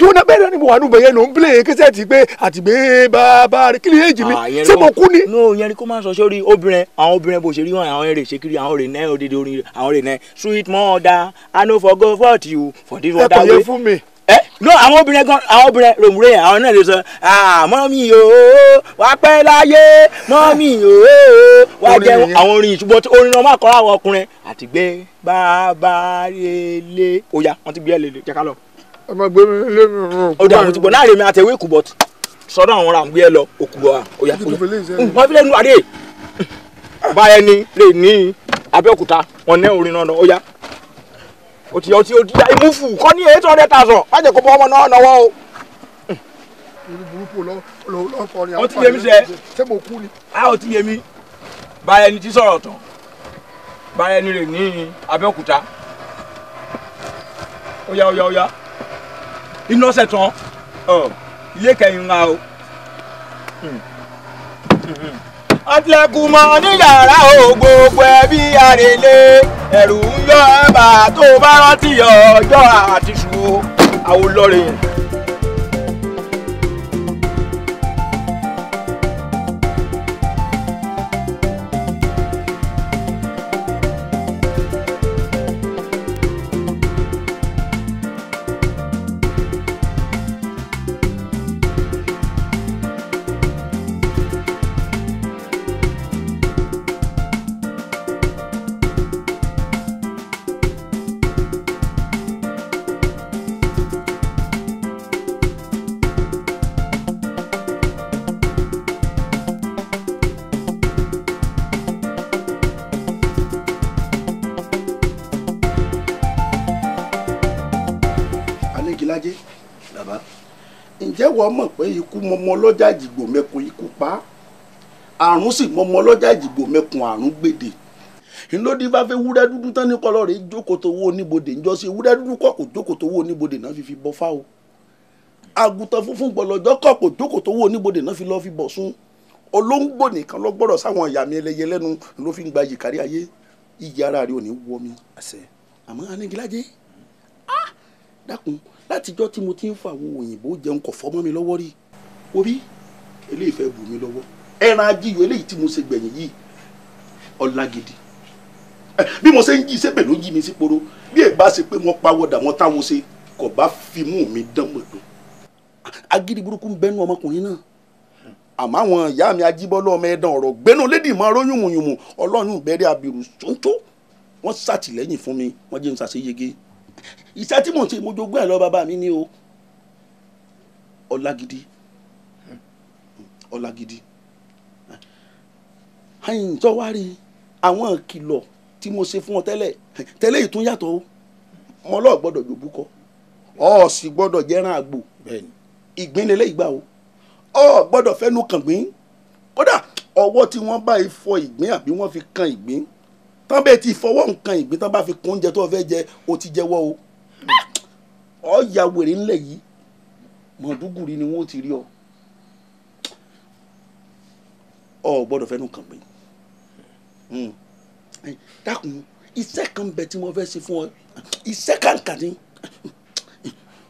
jóná bẹ́ẹ̀ ni mo wà nùbẹ̀ yẹn ló ń play kẹsẹ̀tì pé àtìgbé bàbá rẹ̀ kí ni èjì mi ṣé mo kú ni. no yẹn ni kó máa sọ sórí àwọn obìnrin bó ṣe rí wọn àwọn èrè ṣe kiri àwọn èrè náà òdìdí orin àwọn èrè náà sweet mother I no forgo what you for this water way. ẹ kò yẹ fún mi. no àwọn obìnrin lòmùrè yẹn àwọn náà lè sọ mọ́mí o wà pẹ́ láyé mọ́mí o wà jẹ́ àwọn orin ìṣubú orin náà má kọ́ra àwọn ọkùnrin àtìgbé bàbá relé oya wọ́n ti gbé ẹ lè jẹ́ ká lọ. ẹ máa gbé mi lé mi rún. ó dà mo ti gbọ́ náà rèmi àtẹ̀wé kù bọ́t sọ́dọ̀ àwọn ọ̀rà ń gbé ẹ lọ òkú bọ̀ oya wọ́n fi lè nu àdé báyẹn ni lè ní Abẹ́òkúta wọn ní orin náà oya o ti ya imufu kọ́ ní 800,000 má jẹ́ kó bọ́ ọmọ náà náwó o. orí burúkú lọ́kọrin ó ti yé mi sẹ́ ṣé mo kú ni. ó ti yé mi báyẹn ni ti sọ̀rọ̀ tán báyẹn ni rè ní Abẹ́òkúta oya iná ọ̀sẹ̀ tán ilé kẹyìn ńlá o. ọ̀tìlẹ̀kùn mọ́ ní yàrá o gbogbo ẹbí àrèlé ẹ̀rù ń yọ ẹ̀bà tó bá rántí ọjọ́ àtìṣù àwọn olórin yẹn. ǹjẹ́ wọ́n mọ̀ pé ikú mọmọ ọlọ́jà ìjìgbò mẹ́kun ikú pa àrùn sì mọmọ ọlọ́jà ìjìgbò mẹ́kun àrùn gbèdè ńlọdí bá fẹ́ wúrẹ́ dúdú tán ní kọlọ́ rẹ̀ jókòó tó wó oníbodè ńjọ́ sí wúrẹ́ dúdú kọ̀ kò jókòó tó wó oníbodè náà fi bọ́ fáwọ́ àgùntàn funfun gbọ̀lọ́jọ́ kọ̀ kò jókòó tó wó oníbodè náà fi lọ́ọ́ fi bọ̀ sún olóńgbò nìkan lọ gbọ́dọ̀ sáwọn ìyá mi ẹlẹ́yẹ lẹ́nu ló fi ń gba yìí kárí ayé iyì ara rẹ̀ ò ní wọ́ mi àmọ́ Anígilájé dákun látijọ́ tí mo ti ń fàwọn òyìnbó jẹun kọ̀ fọ́ mọ́ mi lọ́wọ́ rí orí eléyìí fẹ́ bù mí lọ́wọ́ ẹran ajíyọ eléyìí tí mo ṣe gbẹ̀yìn yìí Ọlágídí bí mo ṣe ń jí sébè ló jí mi sí poro bí ẹ bá ṣe pé wọ́n pawọ́dà wọ́n táwo ṣe kò bá fi mú mi dán mọ̀dọ́ agídí burúkú ń bẹ́nu ọmọkùnrin náà àmọ́ àwọn ìyá mi ajíbọ́lọ́ ọmọ ẹ̀dán ọ̀rọ̀ gbénu lédì mọ́ ọ̀rọ̀ yùmùyùmù ọlọ́run bẹ̀rẹ̀ abirù ṣóńtó wọ́n ṣàtìlẹ́yìn fún mi wọ́n jẹ́ ń ṣàṣeyege iṣẹ́ tí mò ń ṣe mo jogún ẹ̀ lọ bàbá mi ní o Ọlágídí àyìn tó wá rí àwọn ìkìlọ̀ tí mo ṣe fún ọ tẹ́lẹ̀ yìí tún yàtọ̀ o mo lọ́ọ̀ gbọ́dọ̀ jòbú kọ ọ sì gbọ́dọ̀ jẹ́ràn àgbò ìgbín lélẹ́ ìgbà o ọ gbọ́dọ̀ fẹ́nu kàngbín kódà ọwọ́ tí wọ́n bá fọ ìgbín àbí wọ́n fi kan ìgbín tán bẹ́ẹ̀ ti fọwọ́ nǹkan ìgbín tán bá fi kún oúnjẹ tó fẹ́ jẹ o ti jẹ́wọ́ o ọ ya wèrè ńlẹ̀ yìí Mọ̀dúgùrí ni wọ́n ti rí ọ gbọ́dọ̀ fẹ́nu kàngbín dákun iṣẹ́ kan bẹ tí mo fẹ́ ṣe fún ọ iṣẹ́ kàǹkà ni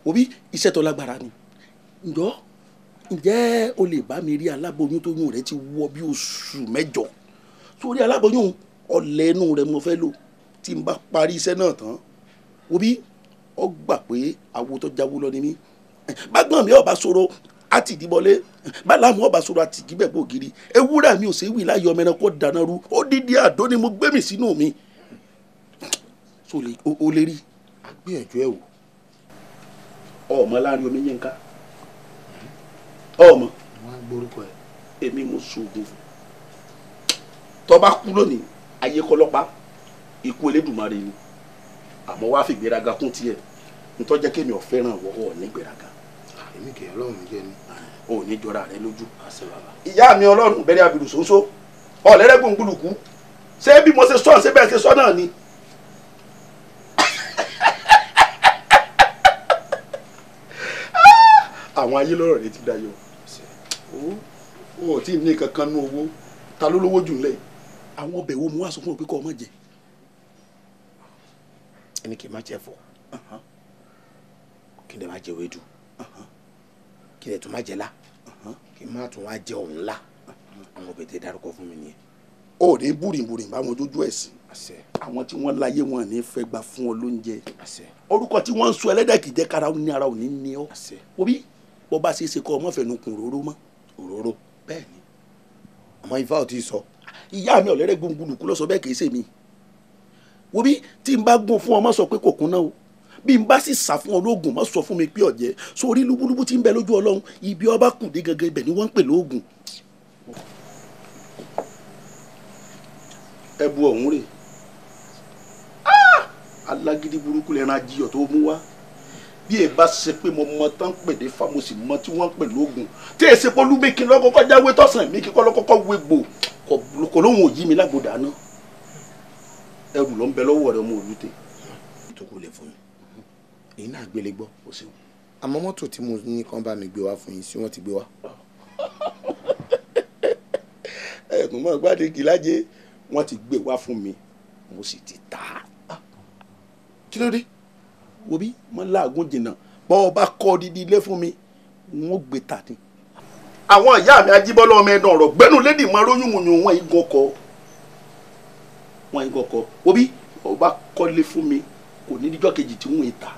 òbí iṣẹ́ tó lágbára ni ǹjẹ́ o lè bá mi rí aláboyún tó yún rẹ ti wọ bí oṣù 8 sórí aláboyún ọ̀lẹ́ inú rẹ mo fẹ́ lò tí n bá parí iṣẹ́ náà tán òbí ọ gbà pé awo tó jáwó lọ ni mí bágbọ́n mi ọba sọ̀rọ̀ àti ìdíbọlé báláàmú ọba sọ̀rọ̀ àti ìgíbẹ̀ gbòógiri ewúrẹ́ mi ò sí wí láyọ̀ ọmọ ẹranko dáná rú ó dídí àdó ni mo gbé mi sínú mi so o lè rí agbẹ́yànjú ẹ̀ wò ọmọ láàrin omi yín ká ọmọ wọn gbórúkọ ẹ èmi mo sògùn fún tó bá kú lónìí ayé kọlọ́pàá ikú Elédùmarè ni àmọ́ wàá fi gbéraga kún tiẹ̀ ntọ́jẹ́ kémi ò fẹ́ràn wọ́wọ́ ní gbéraga èmi kì í ọlọ́run jẹ́ ni ò ní jọra rẹ lójú ìyá mi ọlọ́run bẹ̀rẹ̀ abirù ṣoṣo ọ̀lẹ́rẹ́gbọ̀n gbùlùkù ṣé bí mo ṣe sọ ṣé bẹ́ẹ̀ ṣe sọ náà ni. àwọn ayé lọ́rọ̀ rẹ ti dayọ̀ o ò tí ì ní kankan nú owó ta ló lówó jù ńlẹ̀ àwọn ọbẹ̀ wo mo wá sọ fún ọ pé kọ́ ọ má jẹ. ẹni kì í má jẹ fọ kí ni má jẹ wédú kí ni tó má jẹ lá kí n má tún wá jẹ òun lá àwọn ọbẹ̀ tẹ dárúkọ fún mi nìyẹn. ó ní búrìnbúrìn báwọn dójú ẹ̀sìn àwọn tí wọ́n láyé wọn ní fẹ́ gbà fún ọ lóúnjẹ orúkọ tí wọ́n ń sọ ẹlẹ́dẹ̀ kì í jẹ́ kára ní ara ò ní ní ọ òbí bó bá ṣe é ṣe kọ́ ọmọ fẹ̀nu kun òróró mọ́ òróró bẹ́ẹ̀ ni àmọ́ ifá ò tí ì sọ. ìyá mi ọ̀lẹ́rẹ́ gbòǹgbòlùkú lọ sọ bẹ́ẹ̀ kì í ṣe mi òbí tí n bá gún fún ọ má sọ pé kò kún náà o bí n bá sì sà fún ọ lóògùn má sọ fún mi pé ọ̀jẹ́ sórí lúbúlúbú tí ń bẹ lójú ọlọ́run ibi ọba kù dé gangan ibẹ̀ ni wọ́n ń pè lóògùn. ẹbu ọ̀hún rè alágídí burúkú lẹ́ran ajíyọ̀ tó mú wá bí ẹ bá ṣe pé mo mọ tán pèdè fa mo sì mọ tí wọ́n pè lóògùn tí èsì polú mi kí n lọ́kọ́kọ́ jáwé tọ̀sán mi kí kọ́ lọ́kọ́kọ́ wé gbò kò lóhùn òyì mi lágbo dáná ẹrù ló ń bẹ lọ́wọ́ rẹ ọmọ olùtẹ. ìtòkù lè fún mi èyí náà gbélé gbọ́ ó ṣeun àmọ́ mọ́tò tí mo ní kán bá mi gbé wá fún yín sí wọ́n ti gbé wá. ẹ̀kún mọ́ gbádùn Kìlájé wọ́n ti gbé wá fún mi mo sì ti tà á. kí ló dé. wo bí mo láàgùn jìnnà bọ́ ọ bá kọ́ dídí ilé fún mi wọ́n gbé tà ní. àwọn ìyá mi ajíbọ́lá ọmọ ẹ̀dán ọ̀rọ̀ gbẹ́nu lédì mọ́ róyúnmùyún wọn igun ọkọ̀ wọn igun ọkọ̀ wo bí ọ bá kọ́lé fún mi kò ní díjọ́ kejì tí wọ́n ń ta.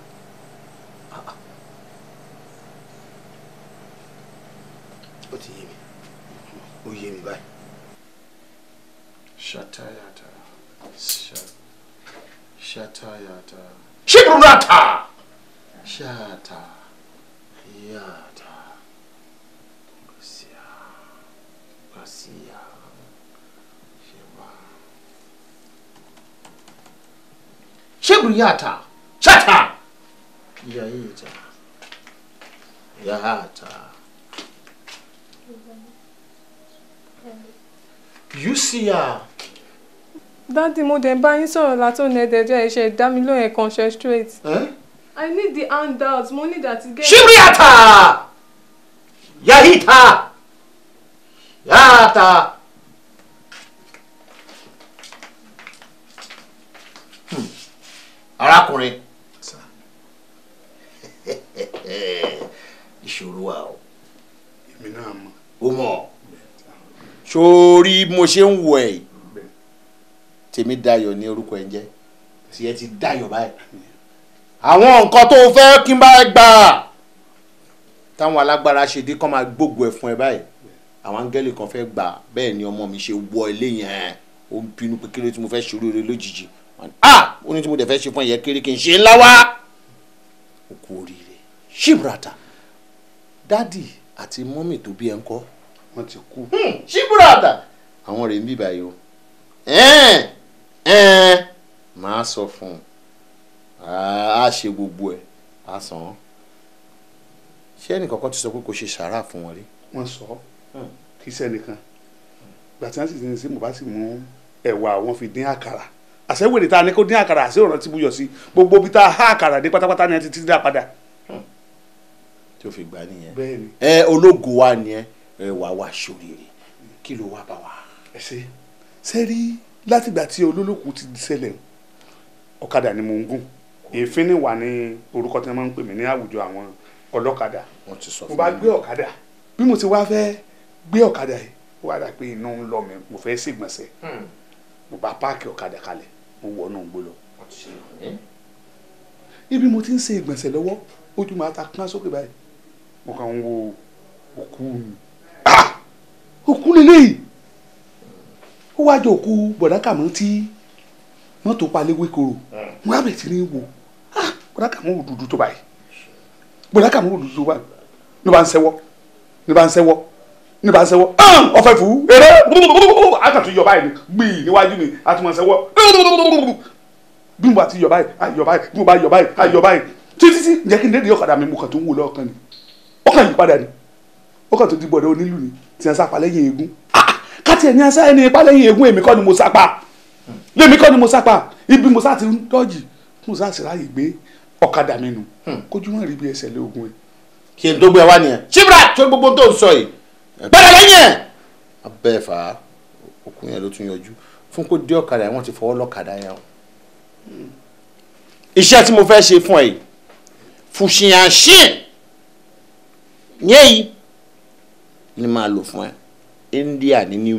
ó ti yé mi ó yé mi báyìí. Shatayata. Shatayata. Shibrunata. Shata. Yata. Gasia. Gasia. Sheba. Shibruyata. Shata. Yaita. Yata. You see her. Daddy, mo dẹ̀ bá yín sọ̀rọ̀ látọ̀ nẹ́ẹ̀dẹ̀jọ́ ẹ̀ṣẹ̀ ìdámilóhùn ẹ̀ concentrate. I need the handouts. Mo need that to get. Shibriata! Yahita! Yata! Arákùnrin. Ìṣòro wa o. Èmi náà mọ̀. O mọ̀. Sórí mo ṣe ń wò ẹ́. Tèmi Dayọ̀ ní orúkọ ẹ̀ ń jẹ́. Tí ẹ ti Dayọ̀ báyìí. Àwọn nǹkan tó fẹ́ kí n bá gbà. Táwọn alágbára ṣe dé kán máa gbógun ẹ̀ fún ẹ báyìí. Àwọn áńgẹ́lì kan fẹ́ gbà bẹ́ẹ̀ ni ọmọ mi ṣe wọ ilé yẹn. Ó ń bínú pé kéré tí mo fẹ́ ṣòro rẹ lójijì. Ó ní tí mo dẹ̀ fẹ́ ṣe fún ẹ̀yẹ kéré kí n ṣe ńlá wá. Ó kú oríire. Shibrata. Dádì àti mọ́mì tó bí ẹ ń kọ́. Wọ́n ti kú. Shibrata. Àwọn rèé ń bí báyìí o. Màá sọ fún un. A ṣe gbogbo ẹ̀. A sàn án. Ṣé ẹnì kankan ti sọ pé kò ṣe sàárà fún wọn rí? Wọ́n sọ kí sẹ́nìkan. Gbàtí wọ́n sì ti ní sí mo bá sì mú ẹ̀wà wọn fi dín àkàrà. Àṣẹwèrè tá a ní kó dín àkàrà àṣẹ ọ̀ràn tí mo yọ sí gbogbo bí tá a há àkàrà dé pátápátá ni ẹ ti ti dá padà. Tí o fi gbà nìyẹn. Bẹ́ẹ̀ni. Ológo wa ni ẹ wà wá ṣoríire kí ló wá bá wa. Ẹ ṣe rí látìgbà tí olólùkù ti ṣẹlẹ̀ ọ̀kadà ni mo ń gùn èéfín ni wà ní orúkọ tí wọ́n máa ń pè mí ní àwùjọ àwọn ọlọ́kadà. Wọ́n ti sọ fún mi. mo bá gbé ọ̀kadà bí mo ti wá fẹ́ gbé ọ̀kadà yìí ó wá dà pé inú ń lọ mi mo fẹ́ ṣègbọ̀nsẹ̀ mo bá páàkì ọ̀kadà kalẹ̀ mo wọ̀ náà gbó lọ. ibi mo ti ń ṣe ìgbọ̀nsẹ̀ lọ́wọ́ ojú máa ta kán sókè báyìí mo kàn ń wo òkú mi. òkú lélẹ́yìí ó wá jọ òkú bọ̀dákàmọ́ tí mọ́tò palẹ̀ wékoro mo á bẹ̀ tí ní wo bọ̀dákàmọ́ òdúdú tó báyìí bọ̀dákàmọ́ òdúdú tó báyìí ní bá ń sẹ́wọ́ ọ̀fẹ́ fún eré àtàtú yọ báyìí gbìyì níwájú mi àtúmọ̀ sẹ́wọ́ bí mo bá ti yọ báyìí bí mo bá yọ báyìí títí jẹ́ kí n dédé ọ̀kadà mi mo kàn tó ń wò lọ́ọ̀kan ni ọkàn yìí padà ni ọkàn tó ti bọ̀dọ̀ onílù ni tí wọ́n sápa lẹ́yìn eégún káti ẹ̀yìn asá ẹni ipá lẹ́yìn eégún èmi kọ́ ni mo sápa ibi mo sá ti ń dọ́jì mo sá sì ráyè gbé ọ̀kadà mi nù kójú wọn rí bí ẹsẹ̀ lé ogun ẹ̀. kí n tó gbé wá nìyẹn Shibra tó gbogbo tó ń sọ yìí bẹ́ẹ̀ lẹ́yìn ẹ̀. abẹ́ fà á okùn yẹn ló tún yọjú fún kó dé ọ̀kadà yẹn wọ́n ti fọwọ́ lọ́kadà yẹn o. iṣẹ́ tí mo fẹ́ ṣe fún ẹ yìí fùṣìyànṣìn yẹn yìí ni máa lò fún ẹ India ní New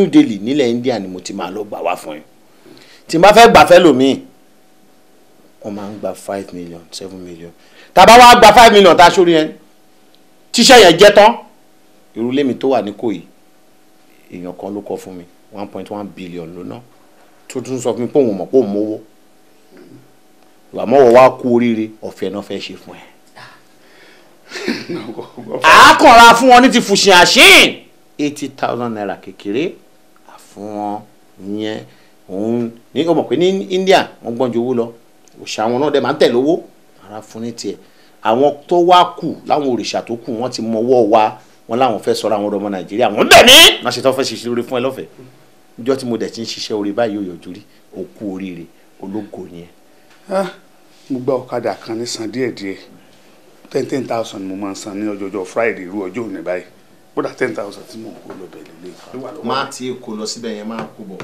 Delhi nílẹ̀ India ni mo ti máa lọ gbà wá fún ẹ tí n bá fẹ́ gbà fẹ́ lòmíì wọ́n máa ń gba 5 million 7 million tàbá wá gba 5 million tá a sórí yẹn tíṣẹ́ yẹn jẹ́ tán ìrúlé mi tó wà ní Ìkòyí èèyàn kan ló kọ́ fún mi 1.1 billion ló ná tó tún sọ fún mi pé òun mọ̀ pé òun mówó àmọ́ wọ́n wá kú oríire ọ̀fẹ́ náà fẹ́ ṣe fún ẹ. àákànra fún wọn ní ti fùṣìn àṣìn 80,000 naira kékeré àfún wọn yẹn òun ní ọmọ pé ní India wọ́n gbọ́n ju owó lọ òṣà wọn náà dẹ̀ máa ń tẹ̀lé owó ara fún ní tiẹ̀ àwọn tó wá kù láwọn òrìṣà tó kù wọ́n ti mọwọ́ wa wọn láwọn fẹ́ sọ̀rọ̀ àwọn ọmọ Nàìjíríà wọ́n dẹ̀ ní wọ́n ṣe tó fẹ́ ṣiṣẹ́ orí fún ẹ lọ́fẹ̀ẹ́ níjọ́ tí mo dẹ̀ ti ń ṣiṣẹ́ orí báyìí yóò yọjú rí òkú oríire ológo yẹn. mo gba ọ̀kadà kan ní san díẹ̀díẹ̀ 10,000 mo máa ń san ní ọjọ́jọ́ Friday irú ọjọ́ òní báyìí kódà 10,000 tí mo kó lọ bẹ̀rẹ̀ lé. máa ti kó lọ síbẹ̀ yẹn máa kó bọ̀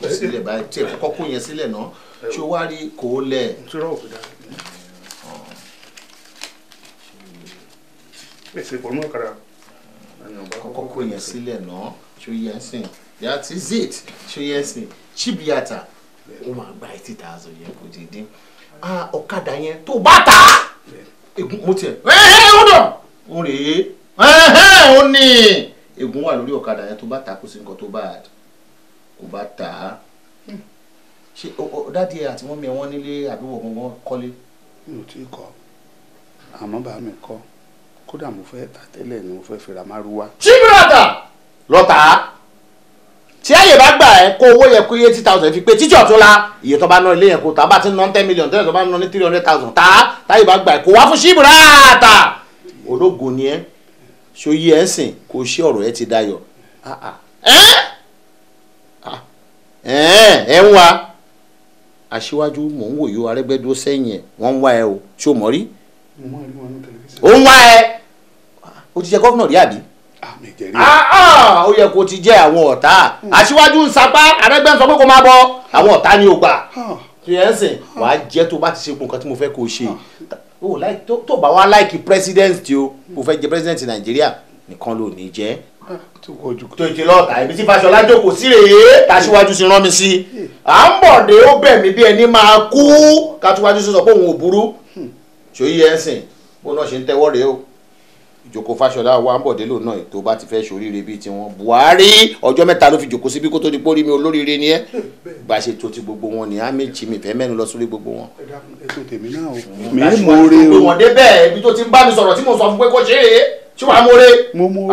kó sílẹ̀ báyìí tí ẹ kọ́kọ́ kó yẹn sílẹ̀ náà ṣé o wá rí kó lẹ̀. kọ́kọ́ kó yẹn sílẹ̀ náà ṣó yẹn sìn that is it ṣó yẹn sìn Chibiata ó máa gba 80,000 yẹn kò dédé ọ̀kadà yẹn tó bá tà á ègún mo tiẹ̀ ó dọ̀ ó rèé ó ní ègún wà lórí ọ̀kadà yẹn tó bá tà á kó sí nǹkan tó bá kò bá tà á ṣe dádì ẹ àti mọ́mí ẹ wọ́n nílé àbí wọ́n kọ́lé. mi ò tí ì kọ́ àmọ́ bá mi kọ́ kódà mo fẹ́ tà tẹ́lẹ̀ ni mo fẹ́ fira márúwá. Chibiata lọ tà á tí àyè bá gbà ẹ́ kó owó yẹ kó 80,000 fi pé títí ọ̀tún la iye tó bá ná ilé yẹn kó tá bá ti ná 10 million tẹ́lẹ̀ tó bá ná ní 300,000 tá táyè bá gbà ẹ́ kó wá fún ṣíìbù ráàtà ológo ni ẹ́ ṣó yí ẹ́ sìn kó ṣe ọ̀rọ̀ ẹ ti dayọ̀ ẹ ń wá aṣíwájú mò ń wòye Arẹ́gbẹ́dúró sẹ́yìn ẹ̀ wọ́n ń wá ẹ o ṣó mọ̀ rí ó ń wá ẹ ó ti jẹ́ gọ́fúnà rí àbí ó yẹ kó ti jẹ́ àwọn ọ̀tá aṣíwájú ń sapá Arẹ́gbẹ́ ń sọ pé kó máa bọ̀ àwọn ọ̀tá ni ó gbà tí ẹ ń sìn wàá jẹ́ tó bá ti ṣe nǹkan tí mo fẹ́ kó o ṣe tó bá wá láìkì president tí o kò fẹ́ jẹ president Nàìjíríà nìkan ló ní jẹ́ tó ti lọ́ọ̀tà ibi tí Fáṣọlá jókòó sí rèé tàṣíwájú sí rán mi sí à ń bọ̀ dé ó bẹ̀ mí bí ẹni máa kú kátúwájú sí sọ pé òun ò burú ṣòyí ẹ̀ ń sìn bó náà ṣe ń tẹ́wọ́ rèé o ìjókòó Fáṣọlá wa ń bọ̀ dé lò náà tó bá ti fẹ́ ṣoríire bíi tiwọn Buhari ọjọ́ mẹ́ta ló fi jókòó síbí kó tó di pórí mi olóríire ni ẹ́ bá ṣe tó ti gbogbo wọn ni á méjì mi fẹ́ mẹ́nu lọ sórí gbogbo wọn. ètò tèmi náà o mi ń mọ̀ọ́rẹ́ o. ìwọ̀n dé bẹ́ẹ̀ ibi tó ti ń bá mi sọ̀rọ̀ tí mo sọ fún pé kó ṣe é ṣé wàá mọ̀ọ́rẹ́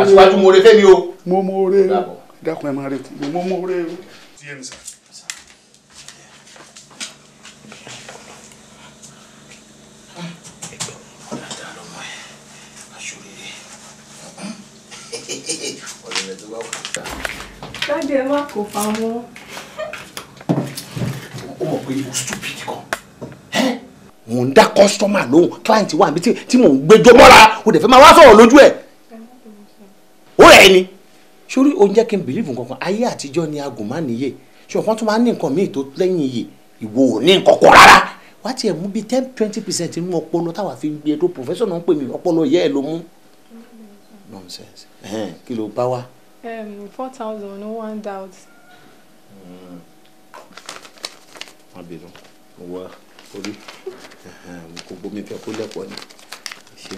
aṣíwájú mọ̀ọ́rẹ́ fẹ́mi o. mo mọ̀ọ́rẹ́ o dákun ẹ máa retí mo mọ̀ọ́rẹ́ o. Dájú ẹ má kó pamọ́. ó mọ̀ pé o stupid kan mò ń dá kọ́sítọ́mà lóhùn client wà níbi tí mò ń gbẹjọ́ mọ́ra o dẹ̀ fẹ́ máa wá sọ̀rọ̀ lójú ẹ̀ ó rẹ̀ ni sórí o ń jẹ́ kí n believe nǹkan kan ayé àtijọ́ ni agùn má níyè ṣé ọ̀kan tó máa ń ní nǹkan míì tó lẹ́yìn iyè ìwọ ò ní nǹkan kan rárá wá tiẹ̀ mú bíi 10-20% nínú ọpọlọ táwa fi ń gbé tó professor náà ń pè mí ọpọlọ yẹ́ ẹ ló mú nonsense kí ló bá wá. 4,000 no one doubt. má bínú mo wá orí kò gbomi fẹ́ kó lẹ́pọ̀ ni ṣe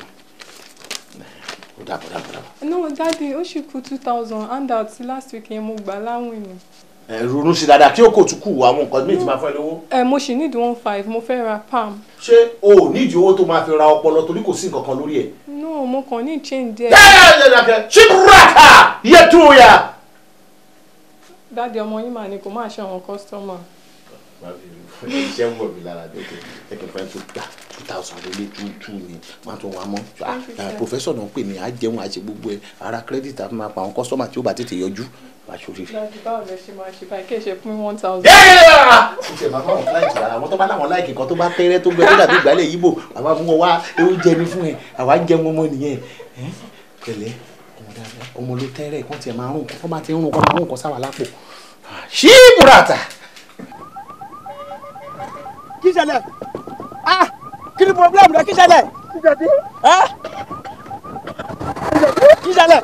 ó dàbọ̀. No daddy ó ṣì kù 2,000 handout last week yẹn mo gbà láwìn ni. ronú sí dáadáa kí o kò tún kù àwọn nǹkan míì tí máa fẹ́ lówó. mo ṣì need 1.5 mo fẹ́ ra palm. ṣé o ò nídìí owó tó máa fi ra ọpọlọ torí kò sí nǹkan kan lórí ẹ̀. no mo kàn ní change díẹ̀. ṣíbraka yẹ tó ya. dáàdi ọmọ yín mà ní kò máa ṣe àwọn kọ́sítọ́mà. iṣẹ́ ń wọ̀ mí lára dókè ẹ̀kẹ́ fẹ́ tó gbà 2,000 lé 2 ni máa tún wá mọ́ professor náà pè mí á jẹun àṣẹ gbogbo ẹ̀ ara credit àti máa pa àwọn kọ́sítọ́mà tí ó bá tètè yọjú bá ṣòrí. dáàdi báwo lẹ ṣe máa ṣe báyìí kí ẹ ṣe fún 1,000. ṣe máa fáwọn client lára àwọn tó bá láwọn láìkì kan tó bá tẹ́rẹ́ tó gbẹ tó dàbí ìgbàlẹ̀ yìí bò àwa mú wọn wá oúnjẹ ní fún ẹ àwa ń jẹun ọmọ nìyẹn pẹ̀lẹ́ ọmọ ló tẹ́rẹ̀ kán tiẹ̀ máa rún kán bá ti rún kán máa rún kán sáwà lápò ṣí burata. kí ṣẹlẹ̀ kí ni problem rẹ kí ṣẹlẹ̀ kí ṣẹlẹ̀ kí ṣẹlẹ̀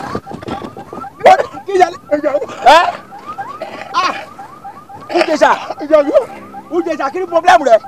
Uješa kí ni problem rẹ.